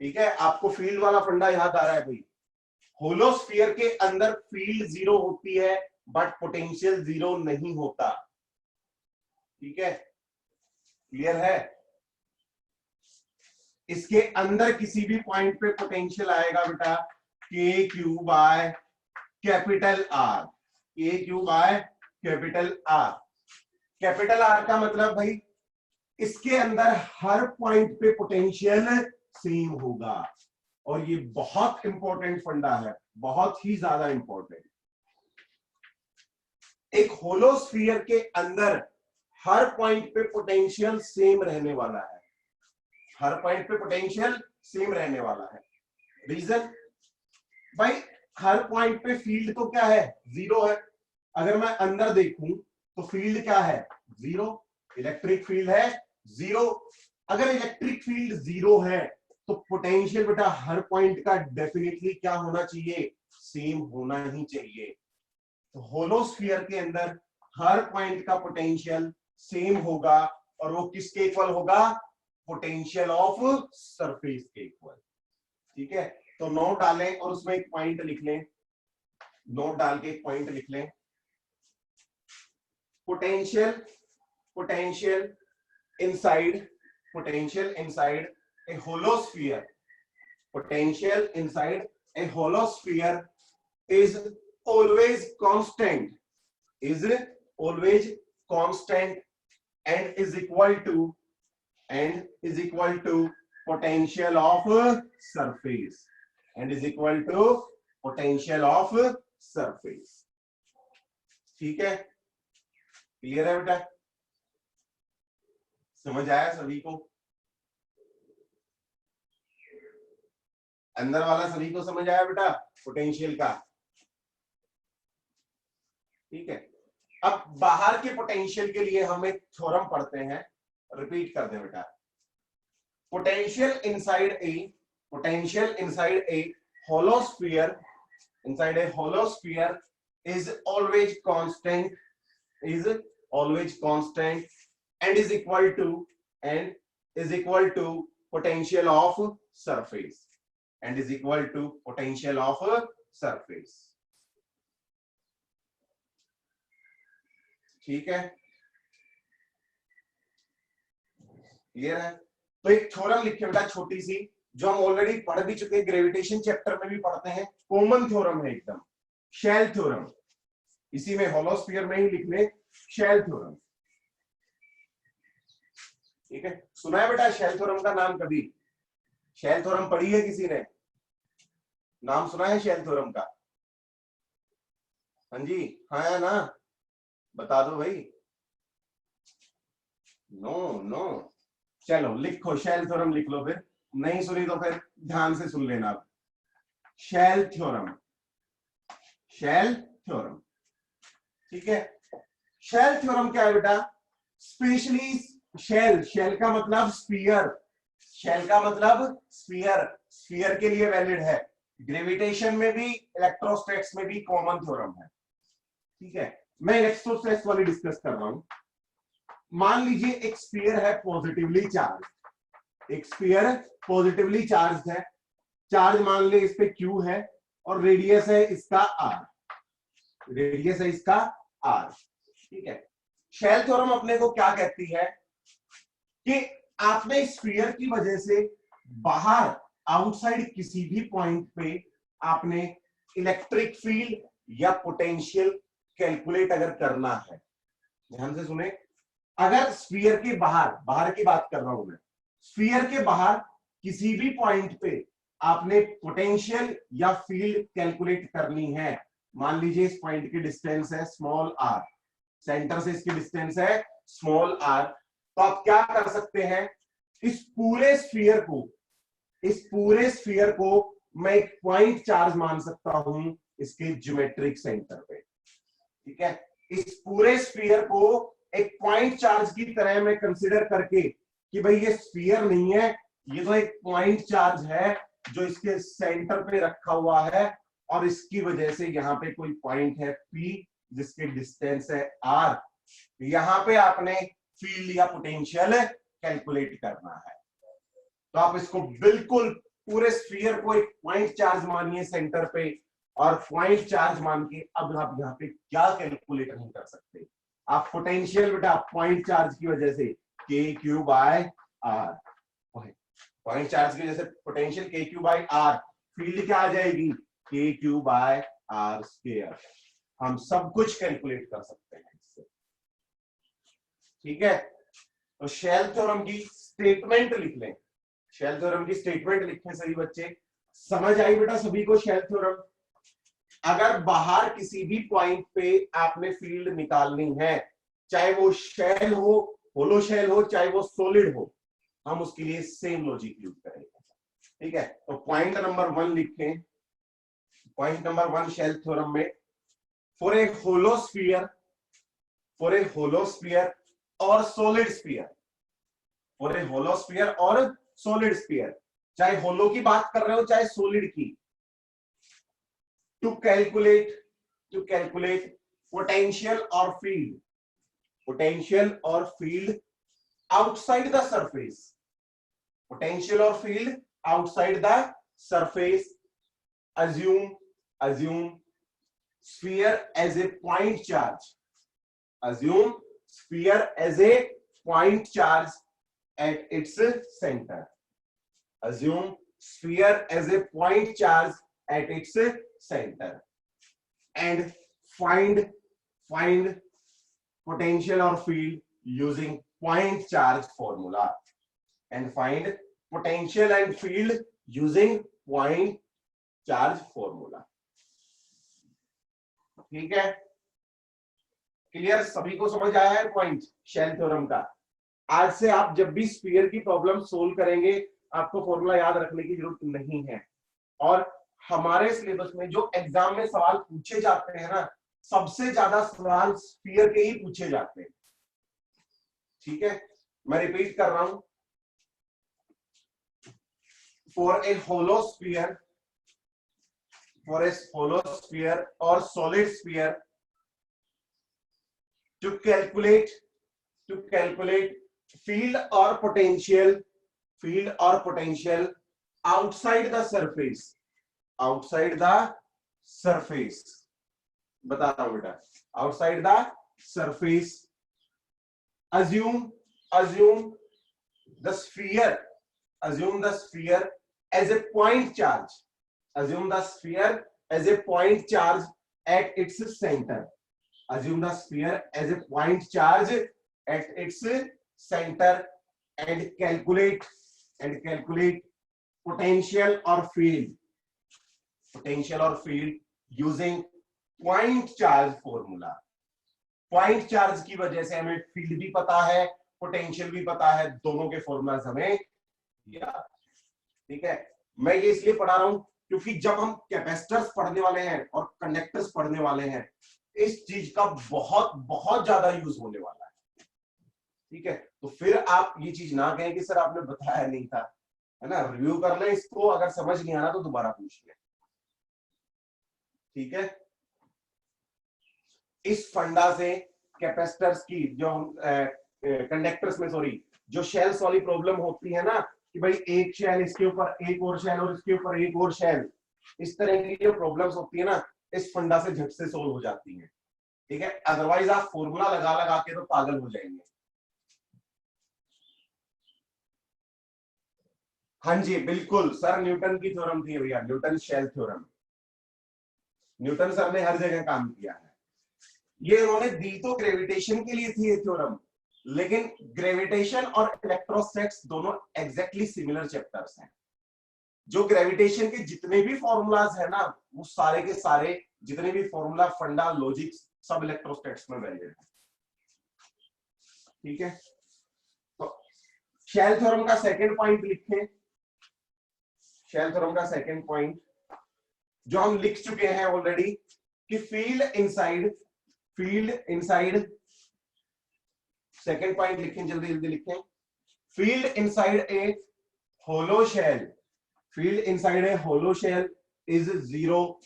ठीक है, आपको फील्ड वाला फंडा याद आ रहा है भाई। होलोस्फीयर के अंदर फील्ड 0 होती है बट पोटेंशियल 0 नहीं होता। ठीक है, क्लियर है? इसके अंदर किसी भी पॉइंट पे पोटेंशियल आएगा बेटा K Q by capital R, K Q by capital R. Capital R का मतलब भाई इसके अंदर हर पॉइंट पे पोटेंशियल सेम होगा, और ये बहुत इंपॉर्टेंट फंडा है, बहुत ही ज्यादा इंपॉर्टेंट। एक होलोस्फीयर के अंदर हर पॉइंट पे पोटेंशियल सेम रहने वाला है, हर पॉइंट पे पोटेंशियल सेम रहने वाला है। रीजन भाई हर पॉइंट पे फील्ड तो क्या है, जीरो है। अगर मैं अंदर देखूं तो फील्ड क्या है, जीरो, इलेक्ट्रिक फील्ड है जीरो। अगर इलेक्ट्रिक फील्ड जीरो है तो पोटेंशियल बेटा हर पॉइंट का डेफिनेटली क्या होना चाहिए, सेम होना ही चाहिए। तो होलोस्फीयर के अंदर हर पॉइंट का पोटेंशियल सेम होगा, और वो किसके इक्वल होगा, पोटेंशियल ऑफ सरफेस के इक्वल। ठीक है, तो नोट डालें और उसमें एक पॉइंट लिख लें, नोट डाल के एक पॉइंट लिख लें। Potential potential inside a hollow sphere, potential inside a holosphere is always constant, is always constant and is equal to potential of surface, and is equal to potential of surface। ठीक है, clear है बेटा, समझ आया सभी को, अंदर वाला सभी को समझ आया बेटा पोटेंशियल का। ठीक है, अब बाहर के पोटेंशियल के लिए हम एक थ्योरम पढ़ते हैं, रिपीट कर दे बेटा। Potential inside a hollow sphere, inside a holosphere is always constant and is equal to potential of surface, and is equal to potential of surface। ठीक है, क्लियर है। तो एक थ्योरम लिखे बेटा छोटी सी, जो हम ऑलरेडी पढ़ भी चुके हैं, ग्रेविटेशन चैप्टर में भी पढ़ते हैं, कॉमन थ्योरम है एकदम, शेल थ्योरम। इसी में होलोस्फीयर में ही लिख ले, शेल थ्योरम। ठीक है, सुना है बेटा शेल थ्योरम का नाम कभी, शेल थ्योरम पढ़ी है किसी ने, नाम सुना है शेल थ्योरम का? हाँ जी, हाँ या ना, बता दो भाई। नो, चलो लिखो, शेल थ्योरम लिख लो, फिर नहीं सुनी तो फिर ध्यान से सुन लेना। शेल थ्योरम, ठीक है। शेल थ्योरम क्या है बेटा, स्पेशली शेल का मतलब स्फीयर, स्फीयर के लिए वैलिड है, ग्रेविटेशन में भी इलेक्ट्रोस्टैटिक्स में भी कॉमन थ्योरम है। ठीक है, मैं इलेक्ट्रोस्टैटिक्स वाली डिस्कस कर रहा हूं। मान लीजिए एक स्फीयर है पॉजिटिवली चार्ज, एक स्फीयर पॉजिटिवली चार्ज है, चार्ज मान ले इस पे Q है और रेडियस है इसका R, ठीक है। शेल थ्योरम अपने को क्या कहती है कि आपने स्फीयर की वजह से बाहर आउटसाइड किसी भी पॉइंट पे आपने इलेक्ट्रिक फील्ड या पोटेंशियल कैलकुलेट अगर करना है, ध्यान से सुने, अगर स्फीयर के बाहर की बात कर रहा हूं मैं, स्फीयर के बाहर किसी भी पॉइंट पे आपने पोटेंशियल या फील्ड कैलकुलेट करनी है, मान लीजिए इस पॉइंट की डिस्टेंस है स्मॉल r, सेंटर से इसकी डिस्टेंस है स्मॉल r, तो आप क्या कर सकते हैं, इस पूरे स्फीयर को मैं एक पॉइंट चार्ज मान सकता हूं इसके ज्योमेट्रिक सेंटर पे। ठीक है, इस पूरे स्फीयर को एक पॉइंट चार्ज की तरह मैं कंसीडर करके कि भाई ये स्फीयर नहीं है, ये तो एक पॉइंट चार्ज है जो इसके सेंटर पे रखा हुआ है, और इसकी वजह से यहाँ पे कोई पॉइंट है P जिसके डिस्टेंस है R, यहां पे आपने फील्ड या पोटेंशियल कैलकुलेट करना है। तो आप इसको बिल्कुल पूरे स्फीयर को एक पॉइंट चार्ज मानिए सेंटर पे, और पॉइंट चार्ज मान के अब आप यहाँ पे क्या कैलकुलेट नहीं कर सकते, आप पोटेंशियल बेटा पॉइंट चार्ज की वजह से KQ/R, पॉइंट चार्ज की वजह से पोटेंशियल KQ/R, फील्ड क्या आ जाएगी KQ/R, आर स्क्वायर। हम सब कुछ कैलकुलेट कर सकते हैं इससे। ठीक है, तो शेल थ्योरम की स्टेटमेंट लिख लें। शेल थ्योरम की स्टेटमेंट लिखें सभी बच्चे। समझ आई बेटा सभी को शेल थ्योरम? अगर बाहर किसी भी पॉइंट पे आपने फील्ड निकालनी है, चाहे वो शेल हो, होलो शेल हो, चाहे वो सॉलिड हो, हम उसके लिए सेम लॉजिक यूज करेंगे। ठीक है, तो पॉइंट नंबर 1 लिखें। पॉइंट नंबर 1 शेल थ्योरम में, for a hollow sphere, for a hollow sphere और solid sphere, for a hollow sphere और सॉलिड स्फीयर, चाहे होलो की बात कर रहे हो चाहे सॉलिड की, टू कैलकुलेट पोटेंशियल और फील्ड, पोटेंशियल और field outside the surface, potential और field outside the surface, assume sphere as a point charge, assume sphere as a point charge at its center, assume sphere as a point charge at its center, and find potential or field using point charge formula, and find potential and field using point charge formula. ठीक है, clear? सभी को समझ आया है point shell theorem का? आज से आप जब भी स्फीयर की प्रॉब्लम सोल्व करेंगे, आपको फॉर्मूला याद रखने की जरूरत नहीं है। और हमारे सिलेबस में जो एग्जाम में सवाल पूछे जाते हैं ना, सबसे ज्यादा सवाल स्फीयर के ही पूछे जाते हैं। ठीक है, मैं रिपीट कर रहा हूं, for a hollow sphere, for a hollow sphere or solid sphere, to calculate field or potential outside the surface, बता रहा हूं बेटा, outside the surface, assume the sphere as a point charge, assume the sphere as a point charge at its center, assume the sphere as a point charge at its center, and calculate potential or field using point charge formula। point charge की वजह से हमें field भी पता है, potential भी पता है, दोनों के फॉर्मूलाज हमें याद। ठीक है, मैं ये इसलिए पढ़ा रहा हूं क्योंकि जब हम कैपेसिटर्स पढ़ने वाले हैं और कंडक्टर्स पढ़ने वाले हैं, इस चीज का बहुत ज्यादा यूज होने वाला है। ठीक है, तो फिर आप ये चीज ना कहें कि सर आपने बताया नहीं था, है ना? रिव्यू कर लें इसको, अगर समझ नहीं आना तो दोबारा पूछ लें। ठीक है, इस फंडा से कैपेसिटर्स की जो कंडक्टर्स में जो शेल्स वाली प्रॉब्लम होती है ना, कि भाई एक शेल, इसके ऊपर एक और शेल और इसके ऊपर एक और शेल, इस तरह की जो प्रॉब्लम्स होती है ना, इस फंडा से झट से सोल्व हो जाती हैं। ठीक है, अदरवाइज आप फॉर्मूला लगा के तो पागल हो जाएंगे। हाँ जी बिल्कुल सर, न्यूटन की थ्योरम थी भैया, Newton shell theorem. Newton sir ने हर जगह काम किया है। ये उन्होंने दी तो ग्रेविटेशन के लिए थी ये थ्योरम, लेकिन ग्रेविटेशन और इलेक्ट्रोस्टैटिक्स दोनों एग्जैक्टली सिमिलर चैप्टर्स हैं। जो ग्रेविटेशन के जितने भी फॉर्मूलाज है ना, वो सारे के सारे जितने भी फॉर्मूला, फंडा, लॉजिक, सब इलेक्ट्रोस्टैटिक्स में वैलिड है। ठीक है, तो शेल थ्योरम का सेकंड पॉइंट लिखें। शेल थ्योरम का सेकंड पॉइंट जो हम लिख चुके हैं ऑलरेडी, कि फील्ड इनसाइड, सेकंड पॉइंट लिखें, जल्दी लिखें। Field inside a hollow shell is 0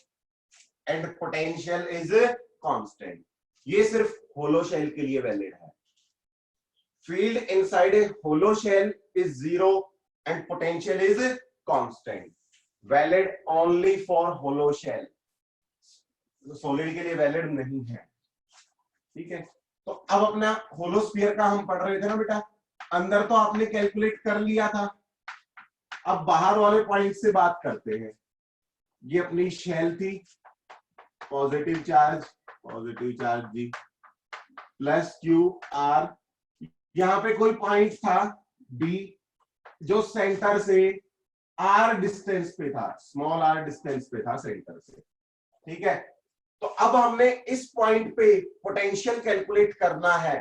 and potential is constant. ये सिर्फ होलो शेल के लिए वैलिड है। Field inside a hollow shell is 0 and potential is constant, valid only for hollow shell, solid के लिए वैलिड नहीं है। ठीक है, तो अब अपना होलो स्फीयर का हम पढ़ रहे थे ना बेटा, अंदर तो आपने कैलकुलेट कर लिया था, अब बाहर वाले पॉइंट से बात करते हैं। ये अपनी शेल थी, पॉजिटिव चार्ज जी प्लस क्यू आर, यहां पे कोई पॉइंट था बी जो सेंटर से आर डिस्टेंस पे था, स्मॉल आर डिस्टेंस पे था सेंटर से, ठीक है। तो अब हमने इस पॉइंट पे पोटेंशियल कैलकुलेट करना है,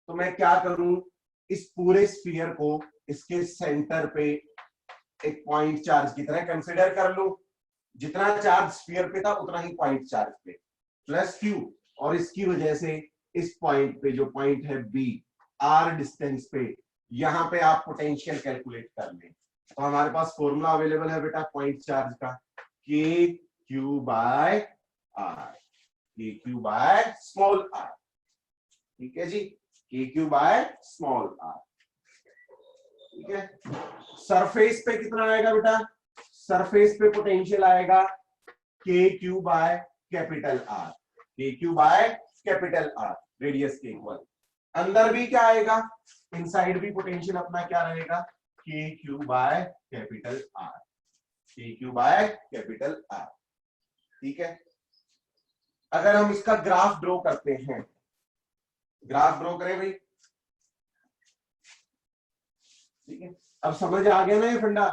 तो मैं क्या करूं, इस पूरे स्फीयर को इसके सेंटर पे एक पॉइंट चार्ज की तरह कंसीडर कर लूं, जितना चार्ज स्फीयर पे था उतना ही पॉइंट चार्ज पे, प्लस क्यू, और इसकी वजह से इस पॉइंट पे जो पॉइंट है बी आर डिस्टेंस पे, यहां पे आप पोटेंशियल कैलकुलेट कर लें। तो हमारे पास फॉर्मूला अवेलेबल है बेटा पॉइंट चार्ज का, के Q by are, K Q by small are, ठीक है जी, के क्यू बाय स्मॉल आर, ठीक है। सरफेस पे कितना आएगा बेटा, सरफेस पे पोटेंशियल आएगा K Q by capital R, K Q by capital R, radius के इक्वल। अंदर भी क्या आएगा, इनसाइड भी पोटेंशियल अपना क्या रहेगा, के Q by capital R, K Q by capital are, ठीक है। अगर हम इसका ग्राफ ड्रॉ करते हैं, ग्राफ ड्रॉ करें भाई, ठीक है। अब समझ आ गया ना ये फंडा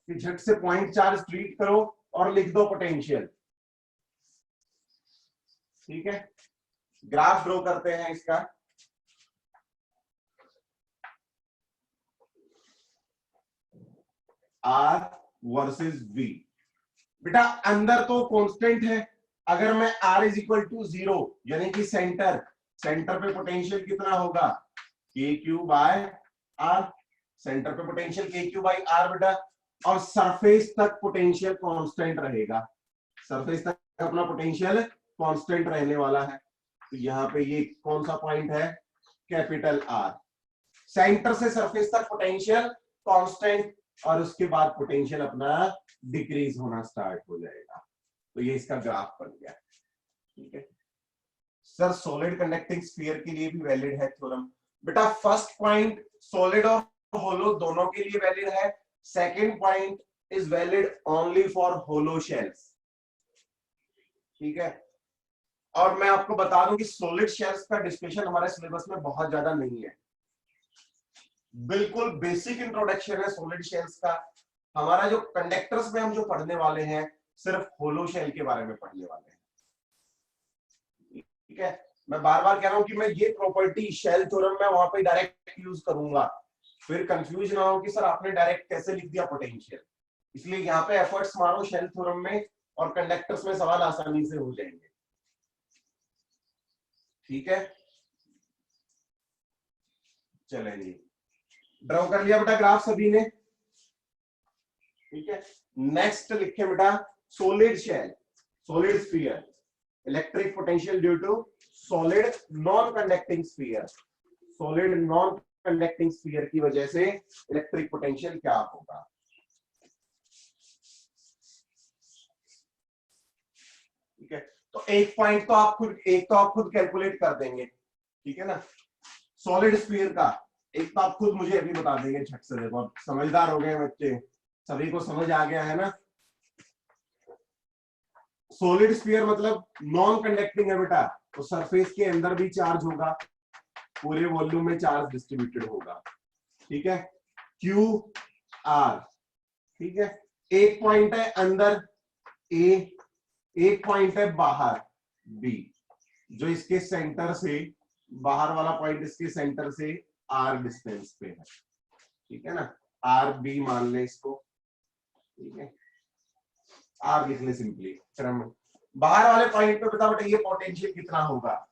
कि झट से पॉइंट चार्ज ट्रीट करो और लिख दो पोटेंशियल, ठीक है। ग्राफ ड्रॉ करते हैं इसका, आर वर्सेस वी। बेटा अंदर तो कांस्टेंट है, अगर मैं r इज इक्वल टू 0 यानी कि सेंटर पे पोटेंशियल कितना होगा, के क्यू बाय आर, सेंटर पे पोटेंशियल के क्यू बाई आर बेटा, और सरफेस तक पोटेंशियल कांस्टेंट रहेगा, सरफेस तक अपना पोटेंशियल कांस्टेंट रहने वाला है। तो यहाँ पे ये कौन सा पॉइंट है, कैपिटल आर, सेंटर से सरफेस तक पोटेंशियल कांस्टेंट, और उसके बाद पोटेंशियल अपना डिक्रीज होना स्टार्ट हो जाएगा। तो ये इसका ग्राफ बन गया, ठीक है सर। सॉलिड कंडक्टिंग स्फीयर के लिए भी वैलिड है थ्योरम बेटा। फर्स्ट पॉइंट सॉलिड और होलो दोनों के लिए वैलिड है, second point is valid only for hollow shells, ठीक है। और मैं आपको बता दूं कि सॉलिड शेल्स का डिस्कशन हमारे सिलेबस में बहुत ज्यादा नहीं है, बिल्कुल बेसिक इंट्रोडक्शन है सॉलिड शेल्स का। हमारा जो कंडक्टर्स में हम जो पढ़ने वाले हैं सिर्फ होलो शेल के बारे में पढ़ने वाले हैं, ठीक है। मैं बार बार कह रहा हूं कि मैं ये प्रॉपर्टी शेल थ्योरम में वहां पे डायरेक्ट यूज करूंगा, फिर कंफ्यूज ना हो कि सर आपने डायरेक्ट कैसे लिख दिया पोटेंशियल। इसलिए यहाँ पे एफर्ट्स मारो शेल थ्योरम में, और कंडक्टर्स में सवाल आसानी से हो जाएंगे, ठीक है। चलें जी, ड्रॉ कर लिया बेटा ग्राफ सभी ने, ठीक है। नेक्स्ट लिखे बेटा solid shell, solid sphere, electric potential due to solid non conducting sphere, solid non conducting sphere की वजह से इलेक्ट्रिक पोटेंशियल क्या होगा, ठीक है। तो एक पॉइंट तो आप खुद कैलकुलेट कर देंगे, ठीक है ना, सॉलिड स्फीयर का एक तो आप खुद मुझे अभी बता देंगे झट से, देखो समझदार हो गए बच्चे, सभी को समझ आ गया है ना। सॉलिड स्फीयर मतलब नॉन कंडक्टिंग है बेटा, तो सरफेस के अंदर भी चार्ज होगा, पूरे वॉल्यूम में चार्ज डिस्ट्रीब्यूटेड होगा, ठीक है, क्यू आर, ठीक है। एक पॉइंट है अंदर ए, एक पॉइंट है बाहर बी, जो इसके सेंटर से, बाहर वाला पॉइंट इसके सेंटर से आर डिस्टेंस पे है, ठीक है ना, आर बी मान ले इसको, ठीक है, आर लिख ले सिंपली। फिर हम बाहर वाले पॉइंट पे बता बेटा ये पोटेंशियल कितना होगा,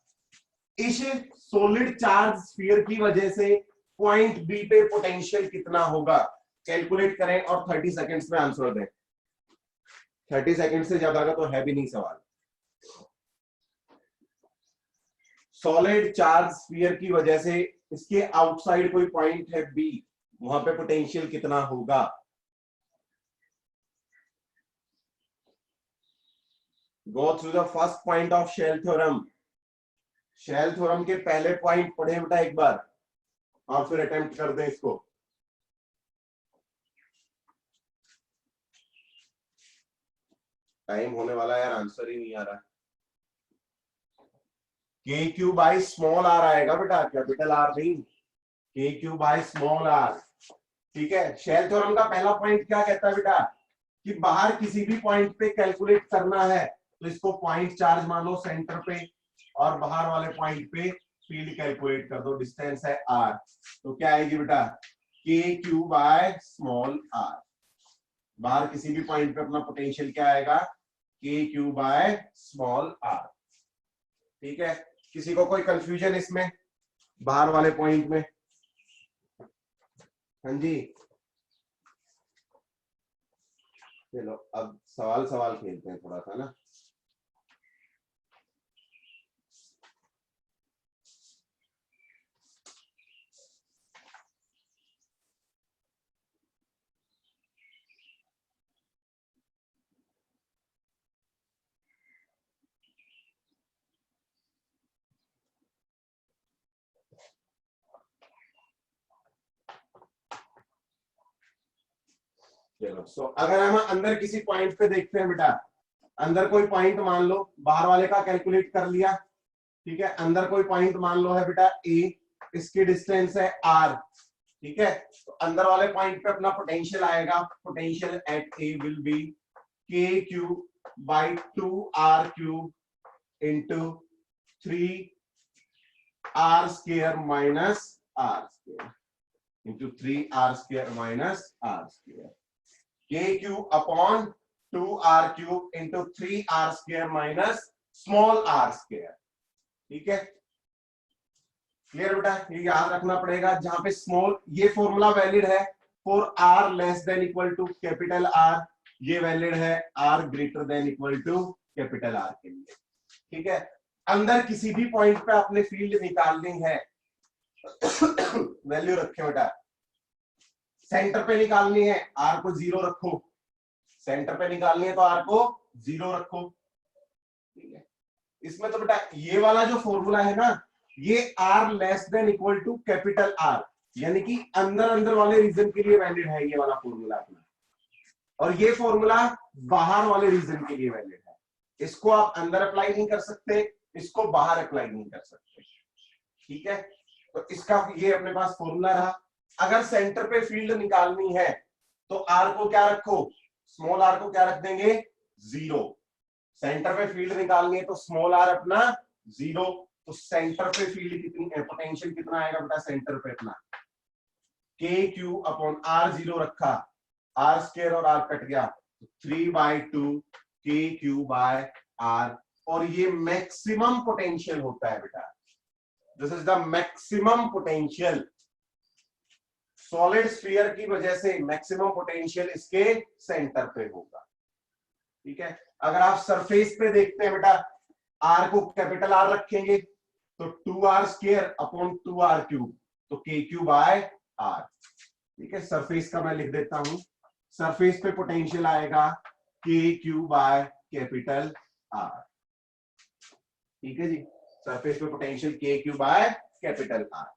इस सॉलिड चार्ज स्फीयर की वजह से पॉइंट बी पे पोटेंशियल कितना होगा, कैलकुलेट करें और 30 सेकंड्स में आंसर दें। 30 सेकंड से ज्यादा का तो है भी नहीं सवाल। सॉलिड चार्ज स्फीयर की वजह से इसके आउटसाइड कोई पॉइंट है बी, वहां पे पोटेंशियल कितना होगा, go through the first point of shell theorem. Shell theorem के पहले पॉइंट पढ़े बेटा एक बार, और फिर अटेम्प्ट कर दें इसको। टाइम होने वाला है यार, आंसर ही नहीं आ रहा। के क्यू बाई स्मॉल आर आएगा बेटा, कैपिटल आर नहीं, के क्यू बाई स्मॉल आर। ठीक है, शेल थ्योरम का पहला पॉइंट क्या कहता है बेटा, कि बाहर किसी भी पॉइंट पे कैलकुलेट करना है तो इसको पॉइंट चार्ज मानो सेंटर पे, और बाहर वाले पॉइंट पे फील्ड कैलकुलेट कर दो, डिस्टेंस है आर, तो क्या आएगी बेटा, K Q by small are. बाहर किसी भी पॉइंट पे अपना पोटेंशियल क्या आएगा, K Q by small are. ठीक है, किसी को कोई कंफ्यूजन इसमें बाहर वाले पॉइंट में? हाँ जी, चलो अब सवाल सवाल खेलते हैं थोड़ा सा ना। चलो अगर हम अंदर किसी पॉइंट पे देखते हैं बेटा, अंदर कोई पॉइंट मान लो, बाहर वाले का कैलकुलेट कर लिया। ठीक है, अंदर कोई पॉइंट मान लो है बेटा ए, इसकी डिस्टेंस है आर। ठीक है, तो अंदर वाले पॉइंट पे अपना पोटेंशियल आएगा, potential at A will be K Q by 2r cube into 3r square minus r square into 3r square minus r square, K cube upon 2r cube into 3r square minus small r square. ठीक है, clear बेटा, ये याद रखना पड़ेगा। जहां पे small, ये फॉर्मूला वैलिड है for r less than equal to capital R, ये वैलिड है r greater than equal to capital R के लिए। ठीक है, अंदर किसी भी पॉइंट पे आपने फील्ड निकालनी है वैल्यू रखे बेटा, सेंटर पे निकालनी है r को 0 रखो, सेंटर पे निकालनी है तो r को 0 रखो। ठीक है, इसमें तो बेटा ये वाला जो फॉर्मूला है ना, ये r less than equal to capital R, यानी कि अंदर अंदर वाले रीजन के लिए वैलिड है ये वाला फॉर्मूला अपना, और ये फॉर्मूला बाहर वाले रीजन के लिए वैलिड है। इसको आप अंदर अप्लाई नहीं कर सकते, इसको बाहर अप्लाई नहीं कर सकते। ठीक है, तो इसका ये अपने पास फॉर्मूला रहा। अगर सेंटर पे फील्ड निकालनी है तो आर को क्या रखो, स्मॉल आर को क्या रख देंगे, 0। सेंटर पे फील्ड निकालनी है तो स्मॉल आर अपना 0, तो सेंटर पे फील्ड कितनी, पोटेंशियल कितना आएगा बेटा सेंटर पे अपना, के क्यू अपॉन आर 0 रखा, आर स्क्वायर और आर कट गया, 3/2 के क्यू बाय आर, और ये मैक्सिमम पोटेंशियल होता है बेटा, this is the maximum potential. Solid sphere की वजह से मैक्सिमम पोटेंशियल इसके सेंटर पे होगा। ठीक है, अगर आप सरफेस पे देखते हैं बेटा, आर को कैपिटल आर रखेंगे तो 2r square upon 2r cube, तो के क्यू बाय आर। ठीक है, सरफेस का मैं लिख देता हूं, सरफेस पे पोटेंशियल आएगा K Q by capital are. ठीक है जी, सरफेस पे पोटेंशियल के क्यू बाय कैपिटल आर।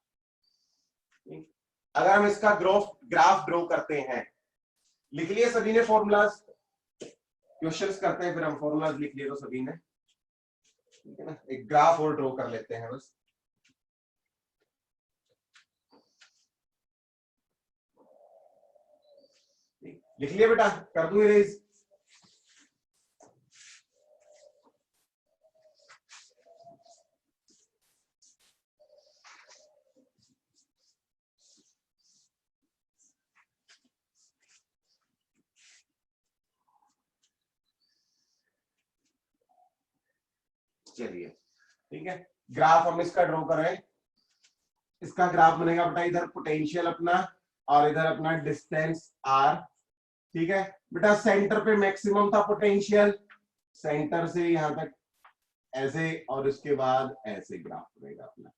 अगर हम इसका ग्राफ ड्रॉ करते हैं, लिख लिए सभी ने फॉर्मूलाज, क्वेश्चंस करते हैं फिर हम, फॉर्मूलाज लिख लिए तो सभी ने। ठीक है ना, एक ग्राफ और ड्रॉ कर लेते हैं बस। लिख लिया बेटा, कर दूं इरेज? चलिए ठीक है, ग्राफ हम इसका ड्रॉ करें। इसका ग्राफ बनेगा बेटा, इधर पोटेंशियल अपना और इधर अपना डिस्टेंस आर। ठीक है बेटा, सेंटर पे मैक्सिमम था पोटेंशियल, सेंटर से यहां तक ऐसे, और उसके बाद ऐसे ग्राफ बनेगा अपना।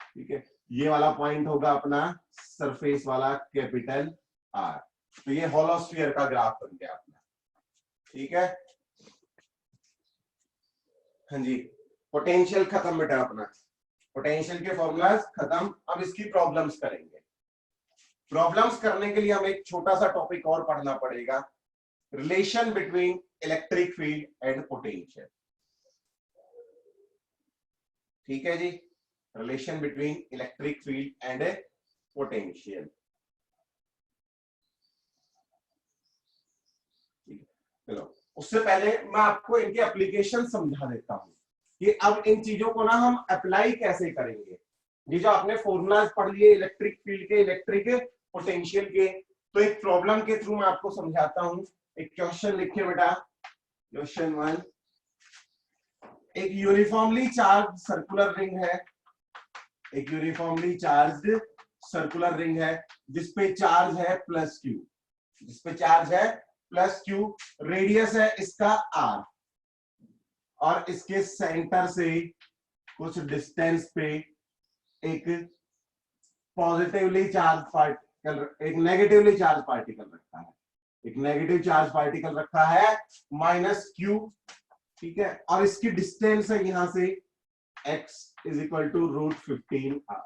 ठीक है, ये वाला पॉइंट होगा अपना सरफेस वाला कैपिटल आर, तो ये होलोस्फीयर का ग्राफ बन गया अपना। ठीक है, हाँ जी, पोटेंशियल खत्म बेटा अपना, पोटेंशियल के फॉर्मूलाज खत्म। अब इसकी प्रॉब्लम्स करेंगे। प्रॉब्लम्स करने के लिए हमें एक छोटा सा टॉपिक और पढ़ना पड़ेगा, relation between electric field and potential. ठीक है जी, relation between electric field and potential. चलो उससे पहले मैं आपको इनके एप्लीकेशन समझा देता हूं कि अब इन चीजों को ना हम अप्लाई कैसे करेंगे। ये जो आपने फॉर्मूलाज पढ़ लिए इलेक्ट्रिक फील्ड के, इलेक्ट्रिक पोटेंशियल के, तो एक प्रॉब्लम के थ्रू मैं आपको समझाता हूं। एक क्वेश्चन लिखिए बेटा, क्वेश्चन 1। एक यूनिफॉर्मली चार्ज सर्कुलर रिंग है, एक यूनिफॉर्मली चार्ज सर्कुलर रिंग है जिसपे चार्ज है प्लस क्यू, जिसपे चार्ज है प्लस क्यू, रेडियस है इसका आर, और इसके सेंटर से कुछ डिस्टेंस पे एक पॉजिटिवली चार्ज पार्टिकल, एक नेगेटिवली चार्ज पार्टिकल रखा है, एक नेगेटिव चार्ज पार्टिकल रखा है माइनस क्यू, ठीक है, और इसकी डिस्टेंस है यहां से x is equal to √15r,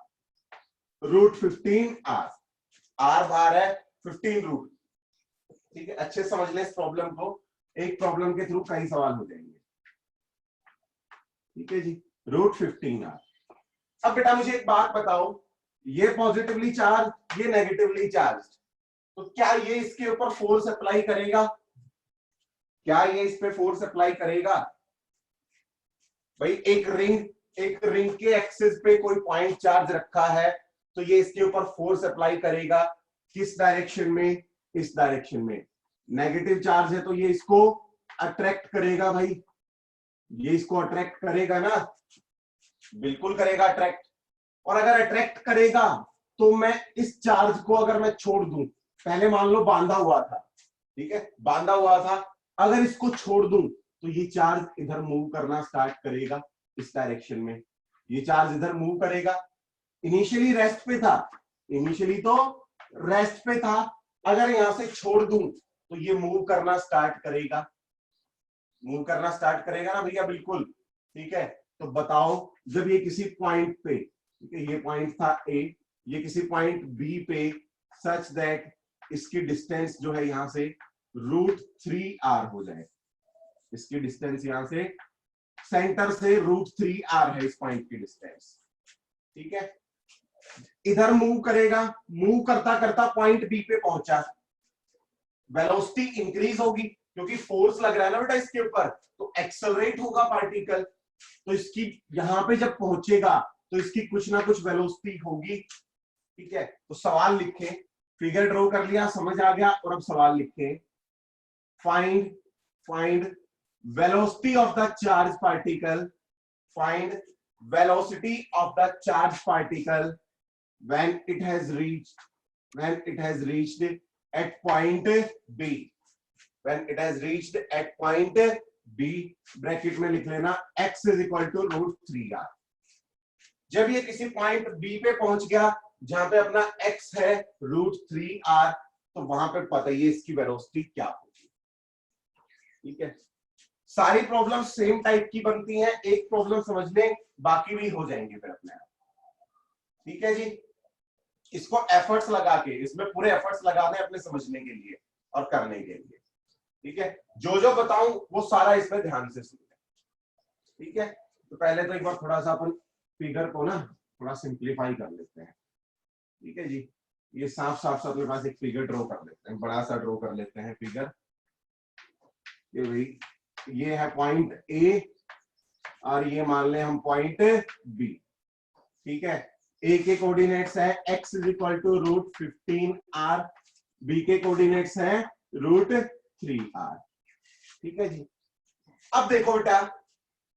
√15r, r बार है 15 रूट, ठीक है। अच्छे समझ लें इस प्रॉब्लम को, एक प्रॉब्लम के थ्रू कई सवाल हो जाएंगे, ठीक है जी, √15r। अब बेटा मुझे एक बात बताओ, ये पॉजिटिवली चार्ज, ये नेगेटिवली चार्ज, तो क्या ये इसके ऊपर फोर्स अप्लाई करेगा? क्या ये इस पे फोर्स अप्लाई करेगा? भाई एक रिंग के एक्सिस पे कोई पॉइंट चार्ज रखा है, तो ये इसके ऊपर फोर्स अप्लाई करेगा किस डायरेक्शन में? इस डायरेक्शन में। नेगेटिव चार्ज है तो ये इसको अट्रैक्ट करेगा, भाई ये इसको अट्रैक्ट करेगा ना, बिल्कुल करेगा अट्रैक्ट। और अगर अट्रैक्ट करेगा तो मैं इस चार्ज को अगर मैं छोड़ दूं, पहले मान लो बांधा हुआ था, ठीक है, बांधा हुआ था, अगर इसको छोड़ दूं तो ये चार्ज इधर मूव करना स्टार्ट करेगा इस डायरेक्शन में, ये चार्ज इधर मूव करेगा। इनिशियली रेस्ट पे था, इनिशियली तो रेस्ट पे था, अगर यहां से छोड़ दूं तो ये मूव करना स्टार्ट करेगा, मूव करना स्टार्ट करेगा ना भैया, बिल्कुल, ठीक है। तो बताओ जब ये किसी पॉइंट पे, ठीक है, ये पॉइंट था ए, ये किसी पॉइंट बी पे सच दैट इसकी डिस्टेंस जो है यहां से √3r हो जाए, इसकी डिस्टेंस यहां से सेंटर से √3r है इस पॉइंट की डिस्टेंस, ठीक है। इधर मूव करेगा, मूव करता करता पॉइंट बी पे पहुंचा, वेलोसिटी इंक्रीज होगी क्योंकि फोर्स लग रहा है ना बेटा इसके ऊपर, तो एक्सेलरेट होगा पार्टिकल, तो इसकी यहां पे जब पहुंचेगा तो इसकी कुछ ना कुछ वेलोसिटी होगी, ठीक है। तो सवाल लिखें, फिगर ड्रॉ कर लिया, समझ आ गया, और अब सवाल लिखें, find velocity of the charge particle, find velocity of the charge particle when it has reached at point B, when it has reached at point B, bracket में लिख लेना x is equal to √3r। जब ये किसी point B पे पहुंच गया जहां पे अपना x है √3r, तो वहां पे पता ही है इसकी वेलोसिटी क्या होगी, ठीक है। सारी प्रॉब्लम सेम टाइप की बनती हैं, एक प्रॉब्लम समझ लें बाकी भी हो जाएंगे फिर अपने आप, ठीक है जी। इसको एफर्ट्स लगा के, इसमें पूरे एफर्ट्स लगा दें अपने समझने के लिए और करने के लिए, ठीक है। जो जो बताऊं वो सारा इसमें ध्यान से सुनिए, ठीक है। तो पहले तो एक बार थोड़ा सा अपन फिगर को ना थोड़ा सिंप्लीफाई कर लेते हैं, ठीक है जी। ये साफ साफ सा अपने पास एक फिगर ड्रॉ कर लेते हैं, बड़ा सा ड्रॉ कर लेते हैं फिगर। ये भाई ये है पॉइंट ए और ये मान लें हम पॉइंट बी, ठीक है। ए के कोऑर्डिनेट्स है x is equal to √15r, B के कोऑर्डिनेट्स है √3r, ठीक है जी। अब देखो बेटा,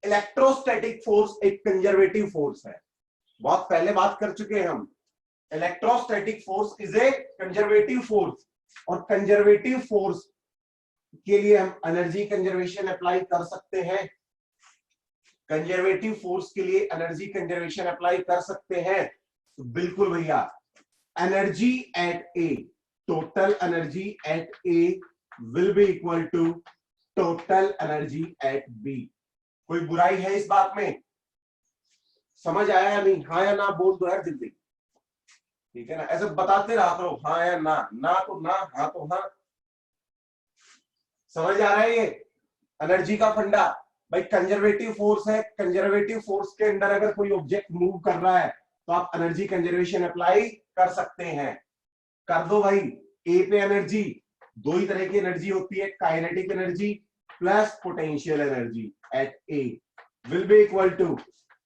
इलेक्ट्रोस्टैटिक फोर्स एक कंजर्वेटिव फोर्स है, बहुत पहले बात कर चुके हैं हम। Electrostatic force is a conservative force, और कंजर्वेटिव फोर्स के लिए हम एनर्जी कंजर्वेशन अप्लाई कर सकते हैं, कंजर्वेटिव फोर्स के लिए एनर्जी कंजर्वेशन अप्लाई कर सकते हैं। तो बिल्कुल भैया, energy at A, total energy at A will be equal to total energy at B. कोई बुराई है इस बात में? समझ आया या नहीं? हाँ या ना बोल दो यार जल्दी, ठीक है ना, ऐसे बताते रहा करो, हाँ या ना, ना तो ना, हाँ तो हाँ। समझ आ रहा है ये एनर्जी का फंडा? भाई कंजर्वेटिव फोर्स है, कंजर्वेटिव फोर्स के अंडर अगर कोई ऑब्जेक्ट मूव कर रहा है तो आप एनर्जी कंजर्वेशन अप्लाई कर सकते हैं। कर दो भाई। ए पे एनर्जी, दो ही तरह की एनर्जी होती है, kinetic energy plus potential energy at A will be equal to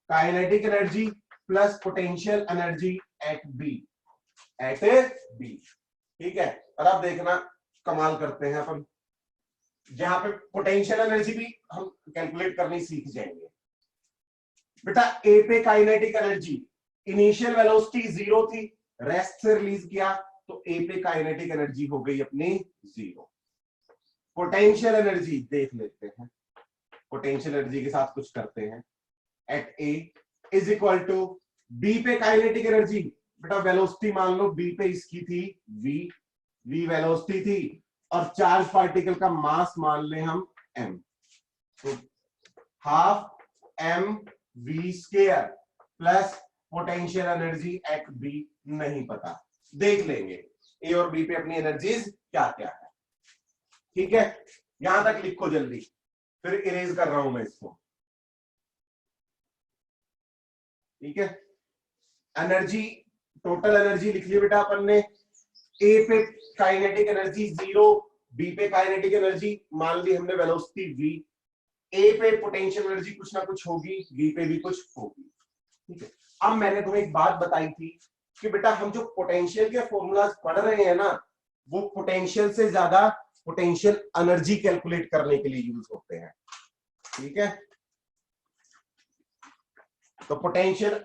kinetic energy plus potential energy at B, ठीक है। और अब देखना कमाल करते हैं अपन, जहां पे पोटेंशियल एनर्जी भी हम कैलकुलेट करनी सीख जाएंगे। बेटा ए पे काइनेटिक एनर्जी, इनिशियल वेलोसिटी 0 थी, रेस्ट से रिलीज किया तो ए पे काइनेटिक एनर्जी हो गई अपनी 0। पोटेंशियल एनर्जी देख लेते हैं, पोटेंशियल एनर्जी के साथ कुछ करते हैं। At A is equal to B पे काइनेटिक एनर्जी, बेटा वेलोसिटी मान लो बी पे इसकी थी v वेलोसिटी थी, और चार्ज पार्टिकल का मास मान ले हम m, तो half m v square plus potential energy eight b नहीं पता, देख लेंगे ए और बी पे अपनी एनर्जीज क्या क्या है। ठीक है, यहां तक लिखो जल्दी, फिर इरेज कर रहा हूं मैं इसको। ठीक है, एनर्जी, टोटल एनर्जी लिख ली बेटा अपन ने। ए पे काइनेटिक एनर्जी 0, बी पे काइनेटिक एनर्जी मान ली हमने वेलोसिटी v, ए पे पोटेंशियल एनर्जी कुछ ना कुछ होगी, बी पे भी कुछ होगी। ठीक है, अब मैंने तुम्हें एक बात बताई थी कि बेटा हम जो पोटेंशियल के फॉर्मूलाज पढ़ रहे हैं ना, वो पोटेंशियल से ज्यादा पोटेंशियल एनर्जी कैलकुलेट करने के लिए यूज होते हैं। ठीक है, तो पोटेंशियल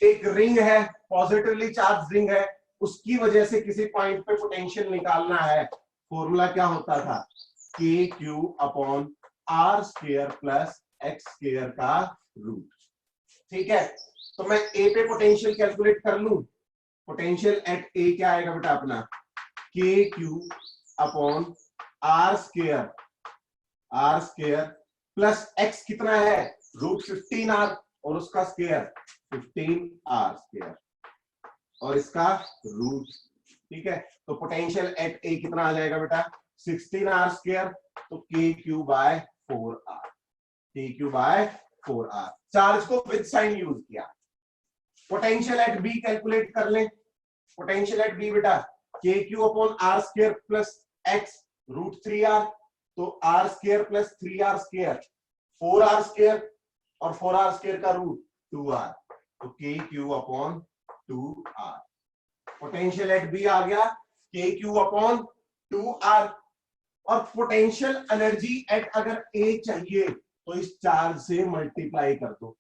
एक रिंग है, पॉजिटिवली चार्ज रिंग है, उसकी वजह से किसी पॉइंट पे पोटेंशियल निकालना है, फॉर्मूला क्या होता था, के Q upon R square plus X square का रूट। ठीक है, तो मैं ए पे पोटेंशियल कैलकुलेट कर लूं, पोटेंशियल एट ए क्या आएगा बेटा अपना, K Q upon R square plus X कितना है, रूट 15r, और उसका स्क्वायर 15r स्क्वायर, और इसका रूट। ठीक है, तो पोटेंशियल एट ए कितना आ जाएगा बेटा, 16r स्क्वायर, तो K Q by 4r, K Q by 4r। Charge को विद साइन यूज किया। पोटेंशियल एट बी कैलकुलेट कर ले, पोटेंशियल एट बी बेटा K Q upon R square plus X root 3r, तो R square plus 3r square 4r square, और 4r square का root 2r, तो K Q upon 2r। Potential at B आ गया K Q upon 2r, और potential energy eight अगर ए चाहिए तो इस चार्ज से मल्टीप्लाई कर दो,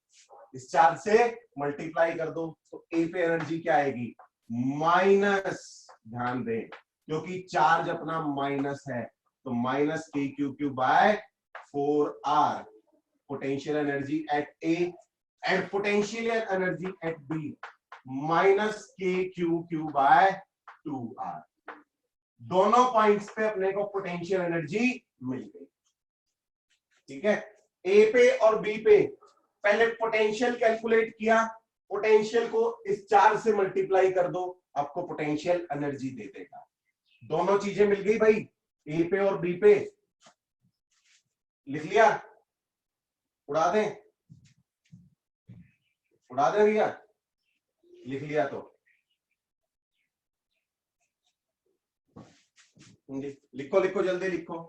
इस चार्ज से मल्टीप्लाई कर दो, तो ए पे एनर्जी क्या आएगी, माइनस, ध्यान दें क्योंकि चार्ज अपना माइनस है, तो माइनस के Q Q by 4r। Potential energy at A and potential energy at B minus के क्यू क्यू बाय 2r। दोनों पॉइंट्स पे अपने को पोटेंशियल एनर्जी मिल गई। ठीक है, ए पे और बी पे पहले पोटेंशियल कैलकुलेट किया, पोटेंशियल को इस चार्ज से मल्टीप्लाई कर दो, आपको पोटेंशियल एनर्जी दे देगा। दोनों चीजें मिल गई भाई, ए पे और बी पे। लिख लिया, उड़ा दें, उड़ा दें भैया, लिख लिया तो लिखो लिखो जल्दी लिखो।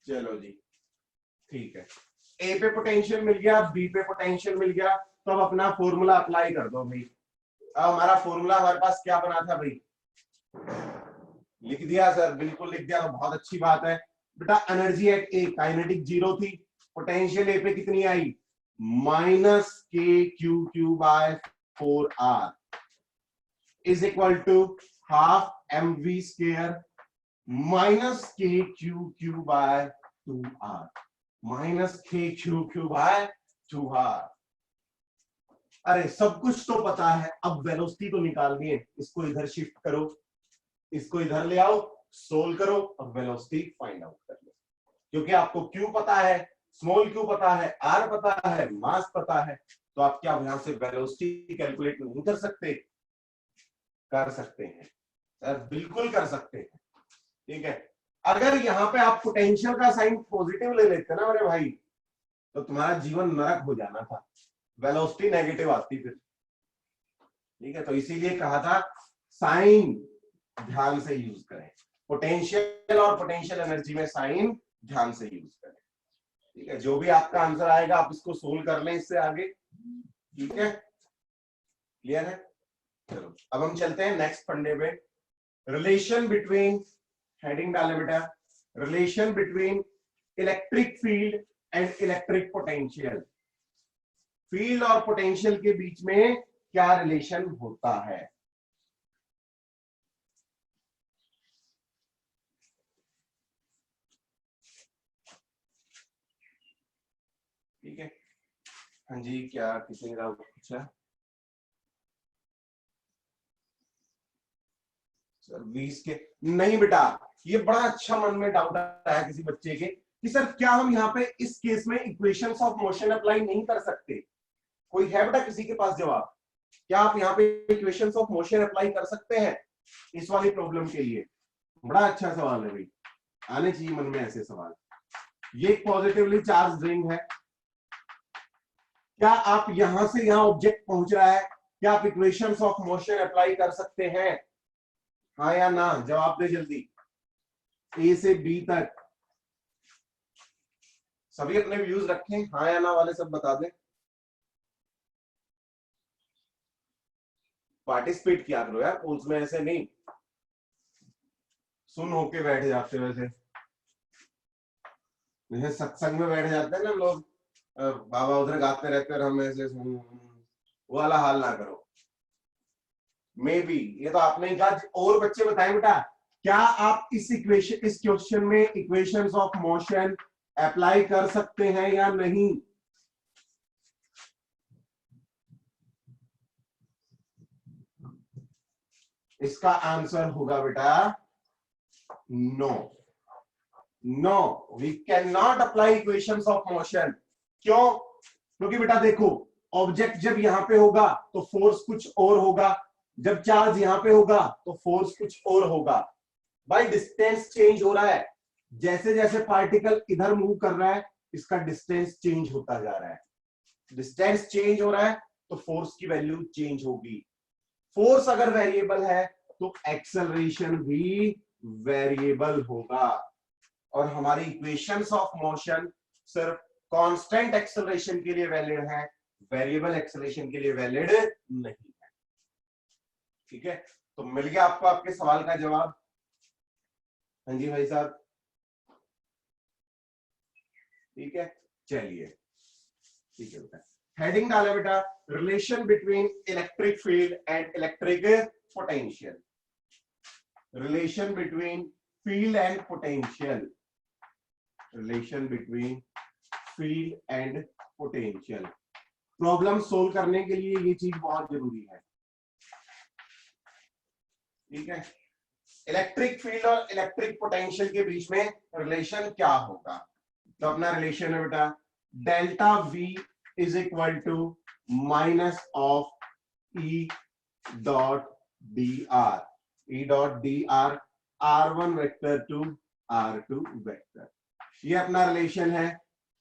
चलो जी, ठीक है, ए पे पोटेंशियल मिल गया, बी पे पोटेंशियल मिल गया, तो अब अपना फॉर्मूला अप्लाई कर दो भाई। अब हमारा फॉर्मूला हमारे पास क्या बना था भाई, लिख दिया सर, बिल्कुल लिख दिया, तो बहुत अच्छी बात है बेटा। एनर्जी एट ए काइनेटिक 0 थी, पोटेंशियल ए पे कितनी आई, माइनस के Q Q by 4r is equal to half M V square minus के Q Q by 2r, minus के क्यू क्यू बाय 2r। अरे सब कुछ तो पता है, अब वेलोसिटी तो निकालनी है, इसको इधर शिफ्ट करो, इसको इधर ले आओ, सोल्व करो और वेलोसिटी फाइंड आउट कर लो। क्योंकि आपको क्यू पता है, स्मॉल क्यू पता है, आर पता है, मास पता है, तो आप क्या यहां से वेलोसिटी कैलकुलेट नहीं कर सकते? कर सकते हैं सर, बिल्कुल कर सकते हैं। ठीक है, अगर यहाँ पे आप पोटेंशियल का साइन पॉजिटिव ले लेते ना मेरे भाई, तो तुम्हारा जीवन नरक हो जाना था, वेलोसिटी नेगेटिव आती फिर। ठीक है, तो इसीलिए कहा था साइन ध्यान से यूज करें, पोटेंशियल और पोटेंशियल एनर्जी में साइन ध्यान से यूज करें। ठीक है, जो भी आपका आंसर आएगा आप इसको सोल्व कर लें इससे आगे। ठीक है, क्लियर है? चलो अब हम चलते हैं नेक्स्ट फंडे पे। रिलेशन बिटवीन, हेडिंग डाले बेटा, relation between electric field and electric potential. Field और पोटेंशियल के बीच में क्या रिलेशन होता है? ठीक है, हाँ जी, क्या किसी ने डाउट पूछा? सर 20 के नहीं बेटा, ये बड़ा अच्छा मन में डाउट आया किसी बच्चे के कि सर क्या हम यहाँ पे इस केस में इक्वेशंस ऑफ मोशन अप्लाई नहीं कर सकते? कोई है बेटा किसी के पास जवाब? क्या आप यहाँ पे इक्वेशंस ऑफ मोशन अप्लाई कर सकते हैं इस वाली प्रॉब्लम के लिए? बड़ा अच्छा सवाल है भाई, आने चाहिए मन में ऐसे सवाल। ये पॉजिटिवली चार्ज रिंग है, क्या आप यहां से यहां ऑब्जेक्ट पहुंच रहा है, क्या आप इक्वेशंस ऑफ मोशन अप्लाई कर सकते हैं? हाँ या ना, जवाब दे जल्दी। ए से बी तक सभी अपने व्यूज रखें, हाँ या ना वाले सब बता दें। पार्टिसिपेट किया करो यार पोल्स में, ऐसे नहीं सुन होके बैठ जाते। वैसे जैसे सत्संग में बैठ जाते हैं ना लोग, बाबा उधर गाते रहते और हम ऐसे सुन, वो वाला हाल ना करो। मे बी ये तो आपने ही कहा, और बच्चे बताएं बेटा, क्या आप इस इक्वेशन, इस क्वेश्चन में इक्वेशंस ऑफ मोशन अप्लाई कर सकते हैं या नहीं? इसका आंसर होगा बेटा no. No, we can not apply equations of motion. क्यों? क्योंकि बेटा देखो, ऑब्जेक्ट जब यहां पे होगा तो फोर्स कुछ और होगा, जब चार्ज यहां पे होगा तो फोर्स कुछ और होगा। भाई डिस्टेंस चेंज हो रहा है, जैसे जैसे पार्टिकल इधर मूव कर रहा है इसका डिस्टेंस चेंज होता जा रहा है। डिस्टेंस चेंज हो रहा है तो फोर्स की वैल्यू चेंज होगी। फोर्स अगर वेरिएबल है तो एक्सेलरेशन भी वेरिएबल होगा। और हमारी इक्वेशंस ऑफ मोशन सिर्फ कांस्टेंट एक्सेलरेशन के लिए वैलिड है, वेरिएबल एक्सेलरेशन के लिए वैलिड नहीं है। ठीक है, तो मिल गया आपको आपके सवाल का जवाब? हाँ जी भाई साहब, ठीक है, चलिए ठीक है बेटा, हेडिंग डाला बेटा, relation between electric field and electric potential. Relation between field and potential, relation between field and potential. Problem solve करने के लिए ये चीज बहुत जरूरी है। ठीक है, इलेक्ट्रिक फील्ड और इलेक्ट्रिक पोटेंशियल के बीच में रिलेशन क्या होगा? तो अपना रिलेशन है बेटा, delta V is equal to minus of E dot D R, E dot D R, R1 vector to R2 vector. ये अपना रिलेशन है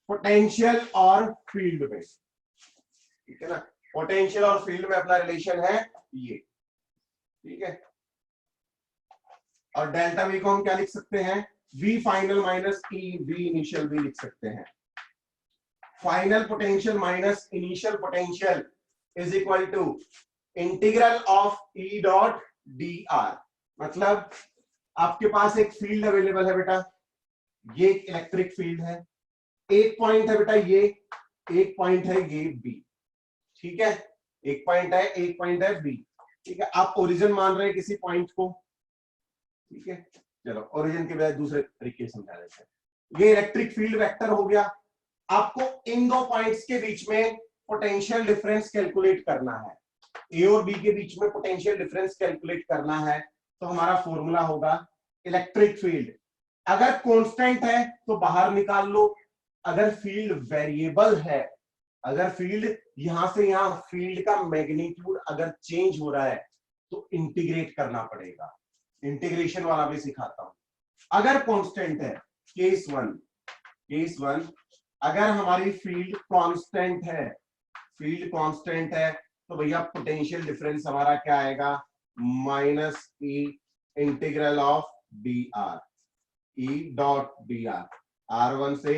पोटेंशियल और फील्ड में। ठीक है ना, पोटेंशियल और फील्ड में अपना रिलेशन है ये। ठीक है, और डेल्टा V को हम क्या लिख सकते हैं? V final minus E V initial भी लिख सकते हैं। Final potential minus initial potential is equal to integral of E dot D R. मतलब आपके पास एक फील्ड अवेलेबल है बेटा, ये एक इलेक्ट्रिक फील्ड है, एक पॉइंट है बेटा ये, एक पॉइंट है ये B। ठीक है, एक पॉइंट है, एक पॉइंट है B। ठीक है, आप ओरिजिन मान रहे हैं किसी पॉइंट को। ठीक है, चलो ओरिजिन के बजाय दूसरे तरीके से समझा देते हैं। ये इलेक्ट्रिक फील्ड वेक्टर हो गया। आपको इन दो पॉइंट्स के बीच में पोटेंशियल डिफरेंस कैलकुलेट करना है, ए और बी के बीच में पोटेंशियल डिफरेंस कैलकुलेट करना है। तो हमारा फॉर्मूला होगा इलेक्ट्रिक फील्ड, अगर कांस्टेंट है तो बाहर निकाल लो, अगर फील्ड वेरिएबल है, अगर फील्ड यहां से यहां फील्ड का मैग्नीट्यूड अगर चेंज हो रहा है तो इंटीग्रेट करना पड़ेगा। इंटीग्रेशन वाला भी सिखाता हूं। अगर कांस्टेंट है, केस वन अगर हमारी फील्ड कांस्टेंट है, तो भैया पोटेंशियल डिफरेंस हमारा क्या आएगा, minus E integral of D R, E dot D R, R1 से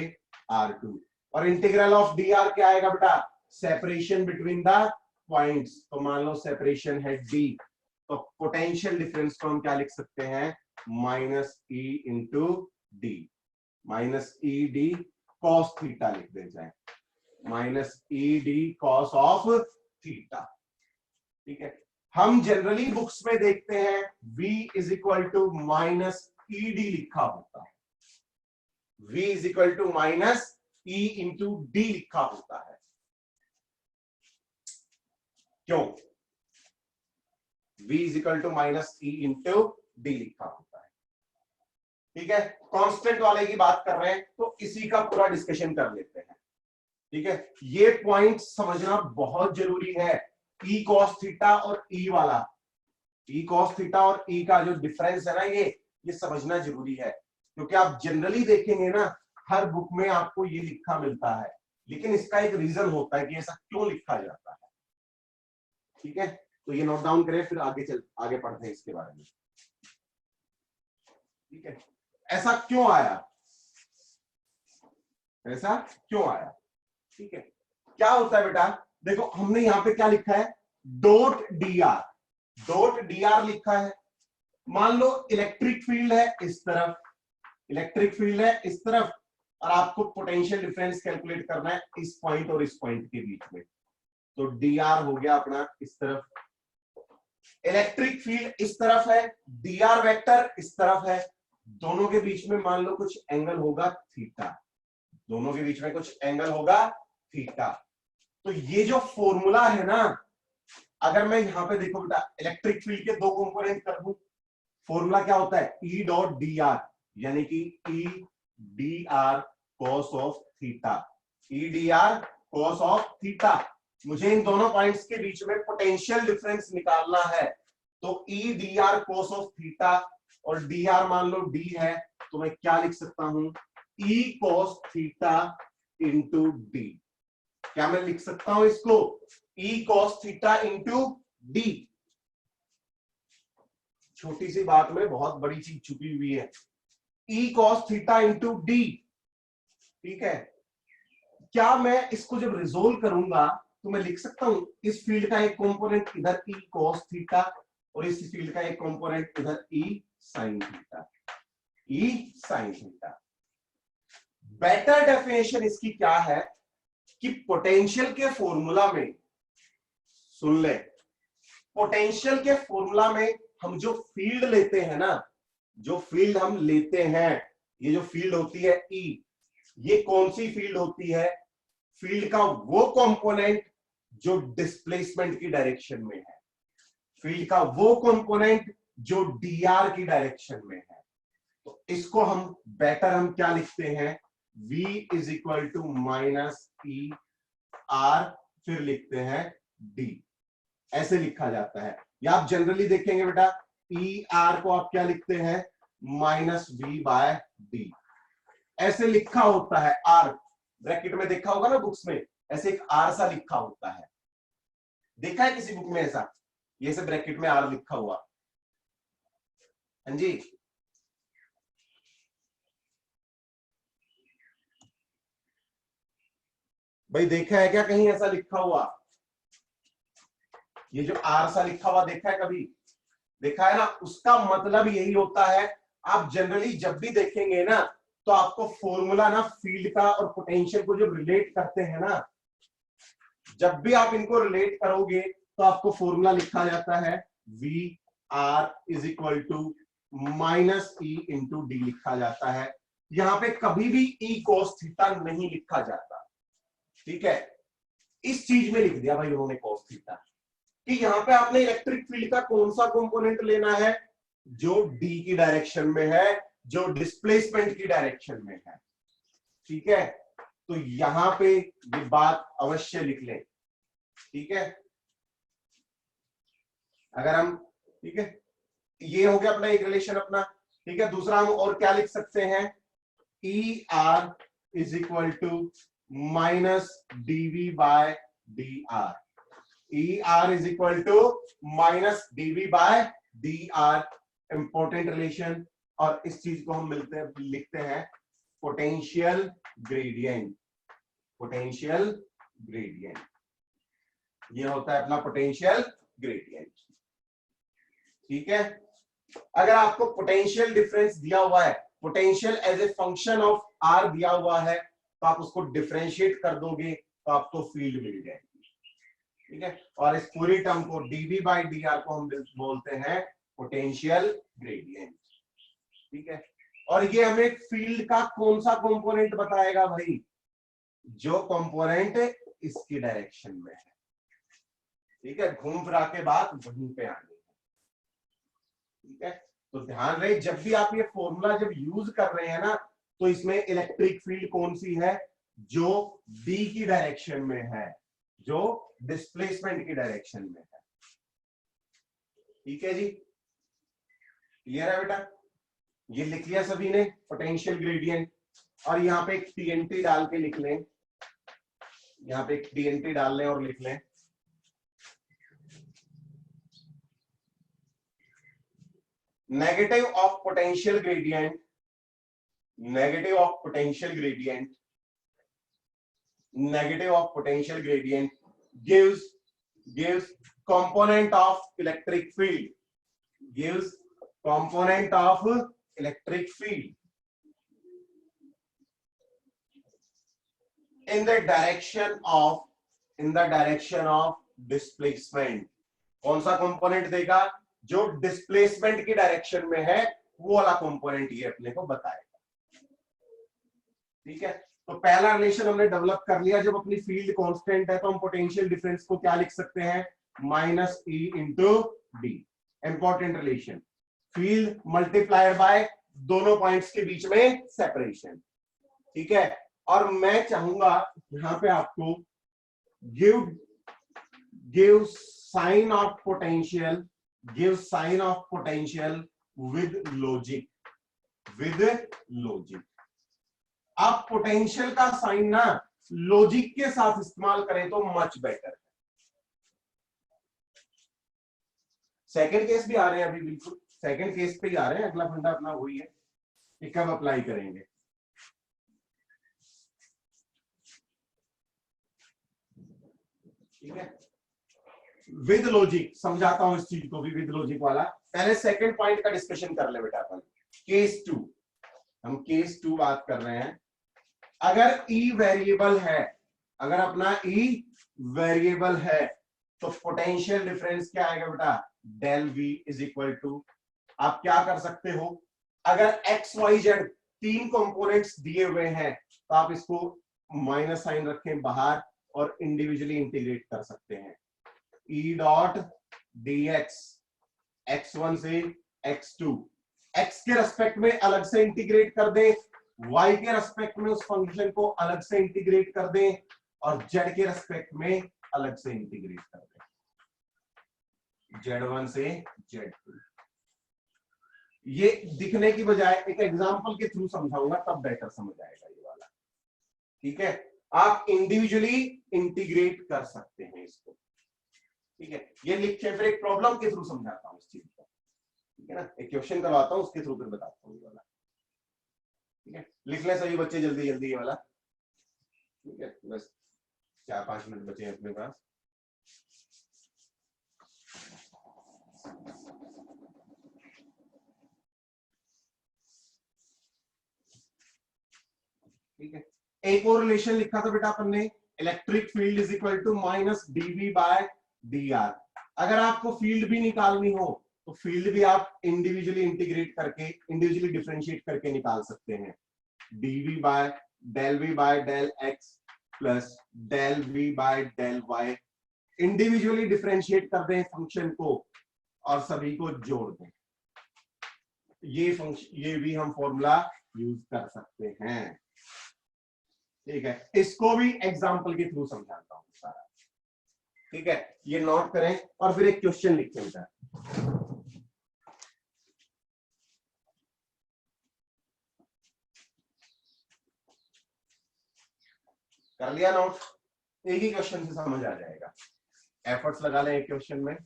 R2। और इंटीग्रल ऑफ डी आर क्या आएगा बेटा, सेपरेशन बिटवीन द पॉइंट्स। तो मान लो सेपरेशन है डी, तो पोटेंशियल डिफरेंस को हम क्या लिख सकते हैं, minus E into D, minus E D cos theta लिख दे जाए, minus E D cos of theta. ठीक है, हम जनरली बुक्स में देखते हैं v is equal to minus E D लिखा होता है, v is equal to minus E into D लिखा होता है। क्यों, v is equal to minus E into D लिखा होता है। ठीक है, कांस्टेंट वाले की बात कर रहे हैं तो इसी का पूरा डिस्कशन कर लेते हैं। ठीक है, ये पॉइंट समझना बहुत जरूरी है, ई कॉस थीटा और ई वाला, ई कॉस थीटा और ई का जो डिफरेंस है ना, ये समझना जरूरी है, क्योंकि आप जनरली देखेंगे ना हर बुक में आपको ये लिखा मिलता है, लेकिन इसका एक रीजन होता है कि ऐसा क्यों लिखा जाता है। ठीक है, तो ये नोट डाउन करें, फिर आगे पढ़ते हैं इसके बारे में। ठीक है, ऐसा क्यों आया, ऐसा क्यों आया। ठीक है, क्या होता है बेटा, देखो हमने यहां पे क्या लिखा है, डॉट डी आर लिखा है। मान लो इलेक्ट्रिक फील्ड है इस तरफ, इलेक्ट्रिक फील्ड है इस तरफ, और आपको पोटेंशियल डिफरेंस कैलकुलेट करना है इस पॉइंट और इस पॉइंट के बीच में, तो डी आर हो गया अपना इस तरफ, इलेक्ट्रिक फील्ड इस तरफ है, डी आर वेक्टर इस तरफ है, दोनों के बीच में मान लो कुछ एंगल होगा थीटा, दोनों के बीच में कुछ एंगल होगा थीटा। तो ये जो फॉर्मूला है ना, अगर मैं यहां पे देखो बेटा इलेक्ट्रिक फील्ड के दो कंपोनेंट कर दूं, फॉर्मूला क्या होता है, ई डॉट डी आर, यानी कि E D R cos of theta, E D R cos of theta. मुझे इन दोनों पॉइंट्स के बीच में पोटेंशियल डिफरेंस निकालना है, तो E D R cos of theta, और डी आर मान लो डी है, तो मैं क्या लिख सकता हूं, E cos theta into D. क्या मैं लिख सकता हूं इसको, E cos theta into D. छोटी सी बात में बहुत बड़ी चीज छुपी हुई है, E cos theta into D. ठीक है, क्या मैं इसको जब रिजोल्व करूंगा तो मैं लिख सकता हूं इस फील्ड का एक कंपोनेंट इधर ई कॉस थीटा, और इस फील्ड का एक कंपोनेंट इधर ई साइन थीटा, ई साइन थीटा। बेटर डेफिनेशन इसकी क्या है कि पोटेंशियल के फॉर्मूला में, सुन ले, पोटेंशियल के फॉर्मूला में हम जो फील्ड लेते हैं ना, जो फील्ड हम लेते हैं, ये जो फील्ड होती है ई, ये कौन सी फील्ड होती है, फील्ड का वो कंपोनेंट जो डिस्प्लेसमेंट की डायरेक्शन में है, फील्ड का वो कंपोनेंट जो डीआर की डायरेक्शन में है। तो इसको हम बेटर हम क्या लिखते हैं, v is equal to minus E R, फिर लिखते हैं d, ऐसे लिखा जाता है। या आप जनरली देखेंगे बेटा ई आर को आप क्या लिखते हैं, माइनस वी बाय डी, ऐसे लिखा होता है। आर ब्रैकेट में देखा होगा ना बुक्स में, ऐसे एक आर सा लिखा होता है, देखा है किसी बुक में ऐसा, ये से ब्रैकेट में आर लिखा हुआ। हाँ जी, भाई देखा है क्या कहीं ऐसा लिखा हुआ, ये जो आर सा लिखा हुआ देखा है कभी, देखा है ना, उसका मतलब यही होता है। आप जनरली जब भी देखेंगे ना, तो आपको फॉर्मूला ना फील्ड का और पोटेंशियल को जब रिलेट करते हैं ना, जब भी आप इनको रिलेट करोगे तो आपको फॉर्मूला लिखा जाता है V R is equal to minus E into D लिखा जाता है। यहां पे कभी भी ई कॉस थीटा नहीं लिखा जाता। ठीक है, इस चीज में लिख दिया भाई उन्होंने कॉस थीटा, कि यहां पे आपने इलेक्ट्रिक फील्ड का कौन सा कंपोनेंट लेना है, जो डी की डायरेक्शन में है, जो डिस्प्लेसमेंट की डायरेक्शन में है। ठीक है, तो यहां पे ये बात अवश्य लिख लें, ठीक है, अगर हम, ठीक है, ये हो गया अपना एक रिलेशन अपना। ठीक है, दूसरा हम और क्या लिख सकते हैं, E R is equal to minus DV by D R. E R is equal to minus DV by D R, important relation. और इस चीज को हम लिखते हैं पोटेंशियल ग्रेडियंट। पोटेंशियल ग्रेडियंट, ये होता है अपना पोटेंशियल ग्रेडियंट। ठीक है, अगर आपको पोटेंशियल डिफरेंस दिया हुआ है, potential as a function of R दिया हुआ है, तो आप उसको डिफरेंशिएट कर दोगे तो आपको फील्ड मिल जाएगी। ठीक है, और इस पूरी टर्म को डीवी बाई डी आर को हम बोलते हैं पोटेंशियल ग्रेडियंट। ठीक है, और ये हमें फील्ड का कौन सा कंपोनेंट बताएगा भाई, जो कंपोनेंट इसकी डायरेक्शन में है। ठीक है, घूम फिरा के बात वहीं पे आनी है। ठीक है, तो ध्यान रहे जब भी आप ये फॉर्मूला जब यूज कर रहे हैं ना, तो इसमें इलेक्ट्रिक फील्ड कौन सी है, जो डी की डायरेक्शन में है, जो डिस्प्लेसमेंट की डायरेक्शन में है। ठीक है जी, क्लियर है बेटा, ये लिख लिया सभी ने पोटेंशियल ग्रेडियंट। और यहाँ पे एक टीएनटी डाल के लिख लें, यहाँ पे एक टीएनटी डाल लें और लिख लें negative of potential gradient, negative of potential gradient, negative of potential gradient gives component of electric field, gives component of electric field in the direction of displacement। कौन सा कंपोनेंट देगा, जो डिस्प्लेसमेंट की डायरेक्शन में है, वो वाला कंपोनेंट ये अपने को बताएगा। ठीक है, तो पहला रिलेशन हमने डेवलप कर लिया, जब अपनी फील्ड कांस्टेंट है तो हम पोटेंशियल डिफरेंस को क्या लिख सकते हैं, minus E into D. Important relation, field multiplier by दोनों पॉइंट्स के बीच में सेपरेशन। ठीक है, और मैं चाहूंगा यहां पे आपको give sign of potential, give sign of potential with logic, with logic. आप पोटेंशियल का साइन ना लॉजिक के साथ इस्तेमाल करें तो मच बेटर है। सेकंड केस भी आ रहे हैं अभी, बिल्कुल सेकंड केस पे ही आ रहे हैं, अगला फंडा अपना वही है कि कब अप्लाई करेंगे। ठीक है, विद लॉजिक समझाता हूं इस चीज को भी, विद लॉजिक वाला। पहले सेकंड पॉइंट का डिस्कशन कर ले बेटा अपन, केस 2। हम केस 2 बात कर रहे हैं। अगर ई वेरिएबल है, अगर अपना ई वेरिएबल है, तो पोटेंशियल डिफरेंस क्या आएगा बेटा, del V is equal to, आप क्या कर सकते हो, अगर एक्स वाई जेड तीन कंपोनेंट्स दिए हुए हैं, तो आप इसको माइनस साइन रखें बाहर और इंडिविजुअली इंटीग्रेट कर सकते हैं। E dot D x, x1 से x2, x के रेस्पेक्ट में अलग से इंटीग्रेट कर दें, y के रेस्पेक्ट में उस फंक्शन को अलग से इंटीग्रेट कर दें, और z के रेस्पेक्ट में अलग से इंटीग्रेट कर दें, z1 से z2। ये दिखने की बजाय एक एग्जांपल के थ्रू समझाऊंगा, तब बेटर समझ आएगा ये वाला। ठीक है, आप इंडिविजुअली इंटीग्रेट कर सकते हैं इसको। ठीक है, ये लिखे फिर एक प्रॉब्लम के थ्रू समझाता हूं इस चीज को। ठीक है ना, एक क्वेश्चन करवाता हूं, उसके थ्रू फिर बताता हूं ये वाला। ठीक है, लिख ले सभी बच्चे जल्दी जल्दी ये वाला। ठीक है, बस 4-5 मिनट बचे हैं अपने पास। ठीक है, एक और रिलेशन लिखा था बेटा अपन ने, electric field is equal to minus DV by D R. अगर आपको फील्ड भी निकालनी हो तो फील्ड भी आप इंडिविजुअली इंटीग्रेट करके, इंडिविजुअली डिफरेंशिएट करके निकाल सकते हैं। DV by del V by del X plus del V by del Y, individually differentiate कर दें फंक्शन को और सभी को जोड़ दें। ये फंक्शन, ये भी हम फॉर्मूला यूज कर सकते हैं। ठीक है, इसको भी एग्जांपल के थ्रू समझाता हूं सारा। ठीक है, ये नोट करें और फिर एक क्वेश्चन लिखें बेटा। कर लिया नोट? एक ही क्वेश्चन से समझ आ जाएगा, एफर्ट्स लगा लें एक क्वेश्चन में।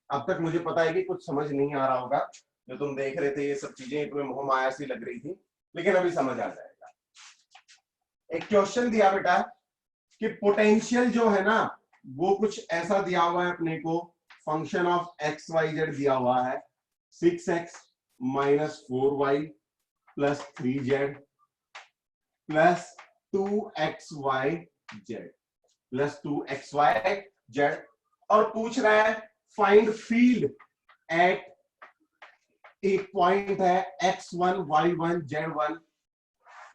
अब तक मुझे पता है कि कुछ समझ नहीं आ रहा होगा, जो तुम देख रहे थे ये सब चीजें तुम्हें मोह माया सी लग रही थी, लेकिन अभी समझ आ जाएगा। एक क्वेश्चन दिया बेटा कि पोटेंशियल जो है ना वो कुछ ऐसा दिया हुआ है अपने को, function of X Y Z दिया हुआ है 6x minus 4y plus 3z plus 2xy Z plus 2xy Z, और पूछ रहा है फाइंड फील्ड एट एक पॉइंट है x1 y1 z1,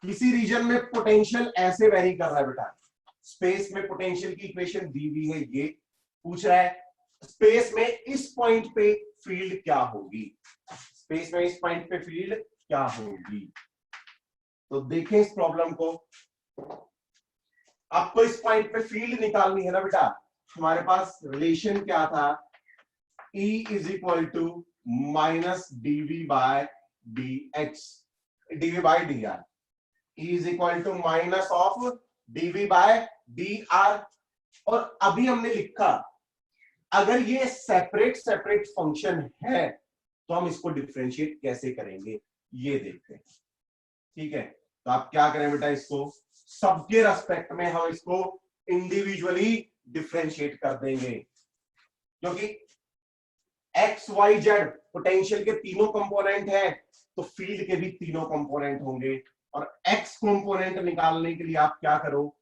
किसी रीजन में पोटेंशियल ऐसे वेरी कर रहा है बेटा। स्पेस में पोटेंशियल की इक्वेशन दी हुई है, ये पूछ रहा है स्पेस में इस पॉइंट पे फील्ड क्या होगी, स्पेस में इस पॉइंट पे फील्ड क्या होगी। तो देखें इस प्रॉब्लम को, आपको इस पॉइंट पे फील्ड निकालनी है ना बेटा। हमारे पास रिलेशन क्या था, E is equal to minus DV by D X, DV by D R, E is equal to minus of DV by D R. और अभी हमने लिखा अगर ये सेपरेट सेपरेट फंक्शन है तो हम इसको डिफरेंशिएट कैसे करेंगे, ये देखते हैं। ठीक है, तो आप क्या करें बेटा, इसको सबके रेस्पेक्ट में हम इसको इंडिविजुअली डिफरेंशिएट कर देंगे, क्योंकि एक्स वाई जेड पोटेंशियल के तीनों कंपोनेंट है तो फील्ड के भी तीनों कंपोनेंट होंगे। और एक्स कंपोनेंट निकालने के लिए आप क्या करो,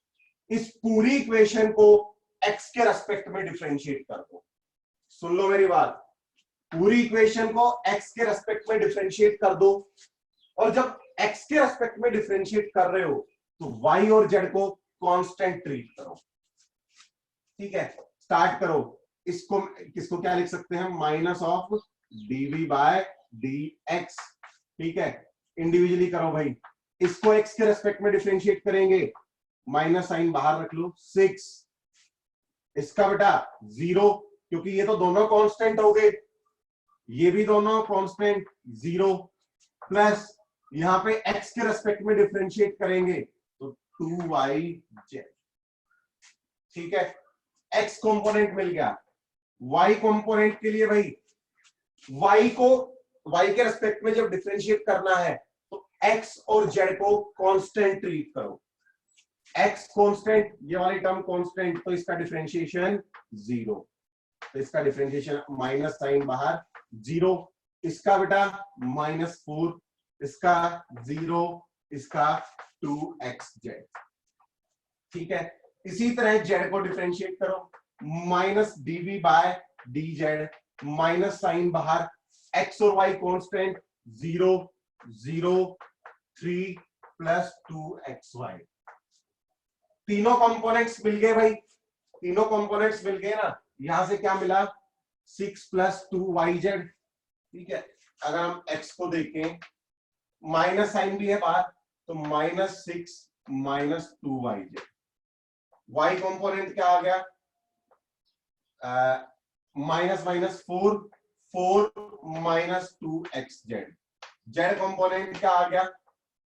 इस पूरी इक्वेशन को एक्स के रेस्पेक्ट में डिफरेंशिएट कर दो। सुन लो मेरी बात, पूरी इक्वेशन को एक्स के रेस्पेक्ट में डिफरेंशिएट कर दो, और जब एक्स के रेस्पेक्ट में डिफरेंशिएट कर रहे हो तो वाई और जेड को कांस्टेंट ट्रीट करो। ठीक है, स्टार्ट करो, इसको किसको क्या लिख सकते हैं, minus of DV by D X. ठीक है, इंडिविजुअली करो भाई, इसको एक्स के रेस्पेक्ट में डिफरेंशिएट करेंगे, माइनस साइन बाहर रख लो, 6, इसका बेटा 0, क्योंकि ये तो दोनों कांस्टेंट हो गए, ये भी दोनों कांस्टेंट 0, प्लस यहां पे x के रेस्पेक्ट में डिफरेंशिएट करेंगे तो 2yz। ठीक है, x कंपोनेंट मिल गया, y कंपोनेंट के लिए भाई y को y के रेस्पेक्ट में जब डिफरेंशिएट करना है तो x और z को कांस्टेंट ट्रीट करो। x कांस्टेंट, ये वाली टर्म कांस्टेंट, तो इसका डिफरेंशिएशन 0, तो इसका डिफरेंशिएशन माइनस साइन बाहर 0, इसका बेटा -4, इसका 0, इसका 2xz। ठीक है, इसी तरह z को डिफरेंशिएट करो, minus DV by dz, minus sign बाहर, x और y कांस्टेंट 0 0 3 प्लस 2xy। तीनों कंपोनेंट्स मिल गए भाई, तीनों कंपोनेंट्स मिल गए ना, यहां से क्या मिला 6 प्लस 2yz। ठीक है, अगर हम x को देखें, माइनस साइन भी है बाहर, तो -6 माइनस 2yz। y कंपोनेंट क्या आ गया, -4 4 माइनस 2xz। z कंपोनेंट क्या आ गया,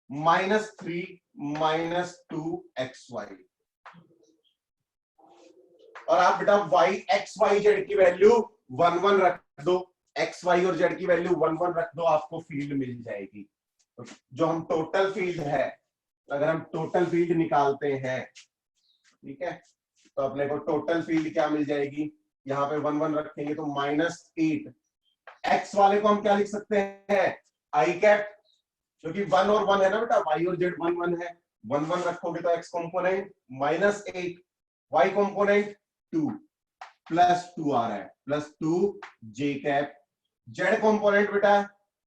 -3 माइनस 2xy। और आप बेटा y x y z की वैल्यू 1 1 रख दो, x y और z की वैल्यू 1 1 रख दो, आपको फील्ड मिल जाएगी। जो हम टोटल फील्ड है, अगर हम टोटल फील्ड निकालते हैं, ठीक है, तो अपने को टोटल फील्ड क्या मिल जाएगी, यहाँ पे 1 1 रखेंगे तो -8। x वाले को हम क्या लिख सकते हैं, आई कैप, क्योंकि 1 और 1 है ना बेटा, y और z 1 1 है, 1 1 रखोगे तो x component -8, y component 2 plus 2 आ रहा है, plus 2 j cap, z component बेटा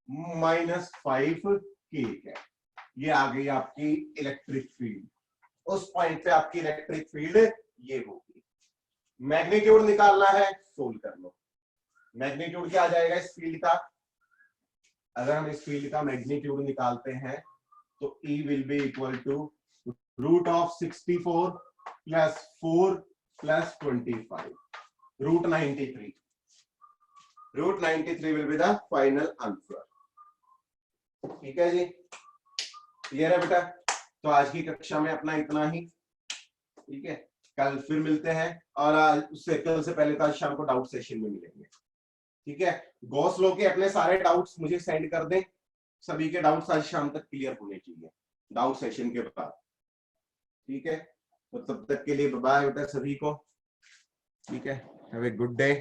-5 k कैप। ये आ गई आपकी इलेक्ट्रिक फील्ड, उस पॉइंट पे आपकी इलेक्ट्रिक फील्ड ये होगी। मैग्नीट्यूड निकालना है, सोल्व कर लो। मैग्नीट्यूड क्या आ जाएगा इस फील्ड का, अगर हम इस फील्ड का मैग्नीट्यूड निकालते हैं तो E will be equal to root of 64 plus 4 plus 25 root 93. Root 93 will be the final answer. ठीक है जी, क्लियर है बेटा? तो आज की कक्षा में अपना इतना ही. ठीक है, कल फिर मिलते हैं और आज उससे कल से पहले तो आज शाम को डाउट सेशन में मिलेंगे. ठीक है, गॉस लॉ के अपने सारे डाउट्स मुझे सेंड कर दें. सभी के डाउट्स आज शाम तक क्लियर होने चाहिए डाउट सेशन के बाद. ठीक है, तो तब तक के लिए बाय बेटा सभी को. ठीक है, हैव ए गुड डे.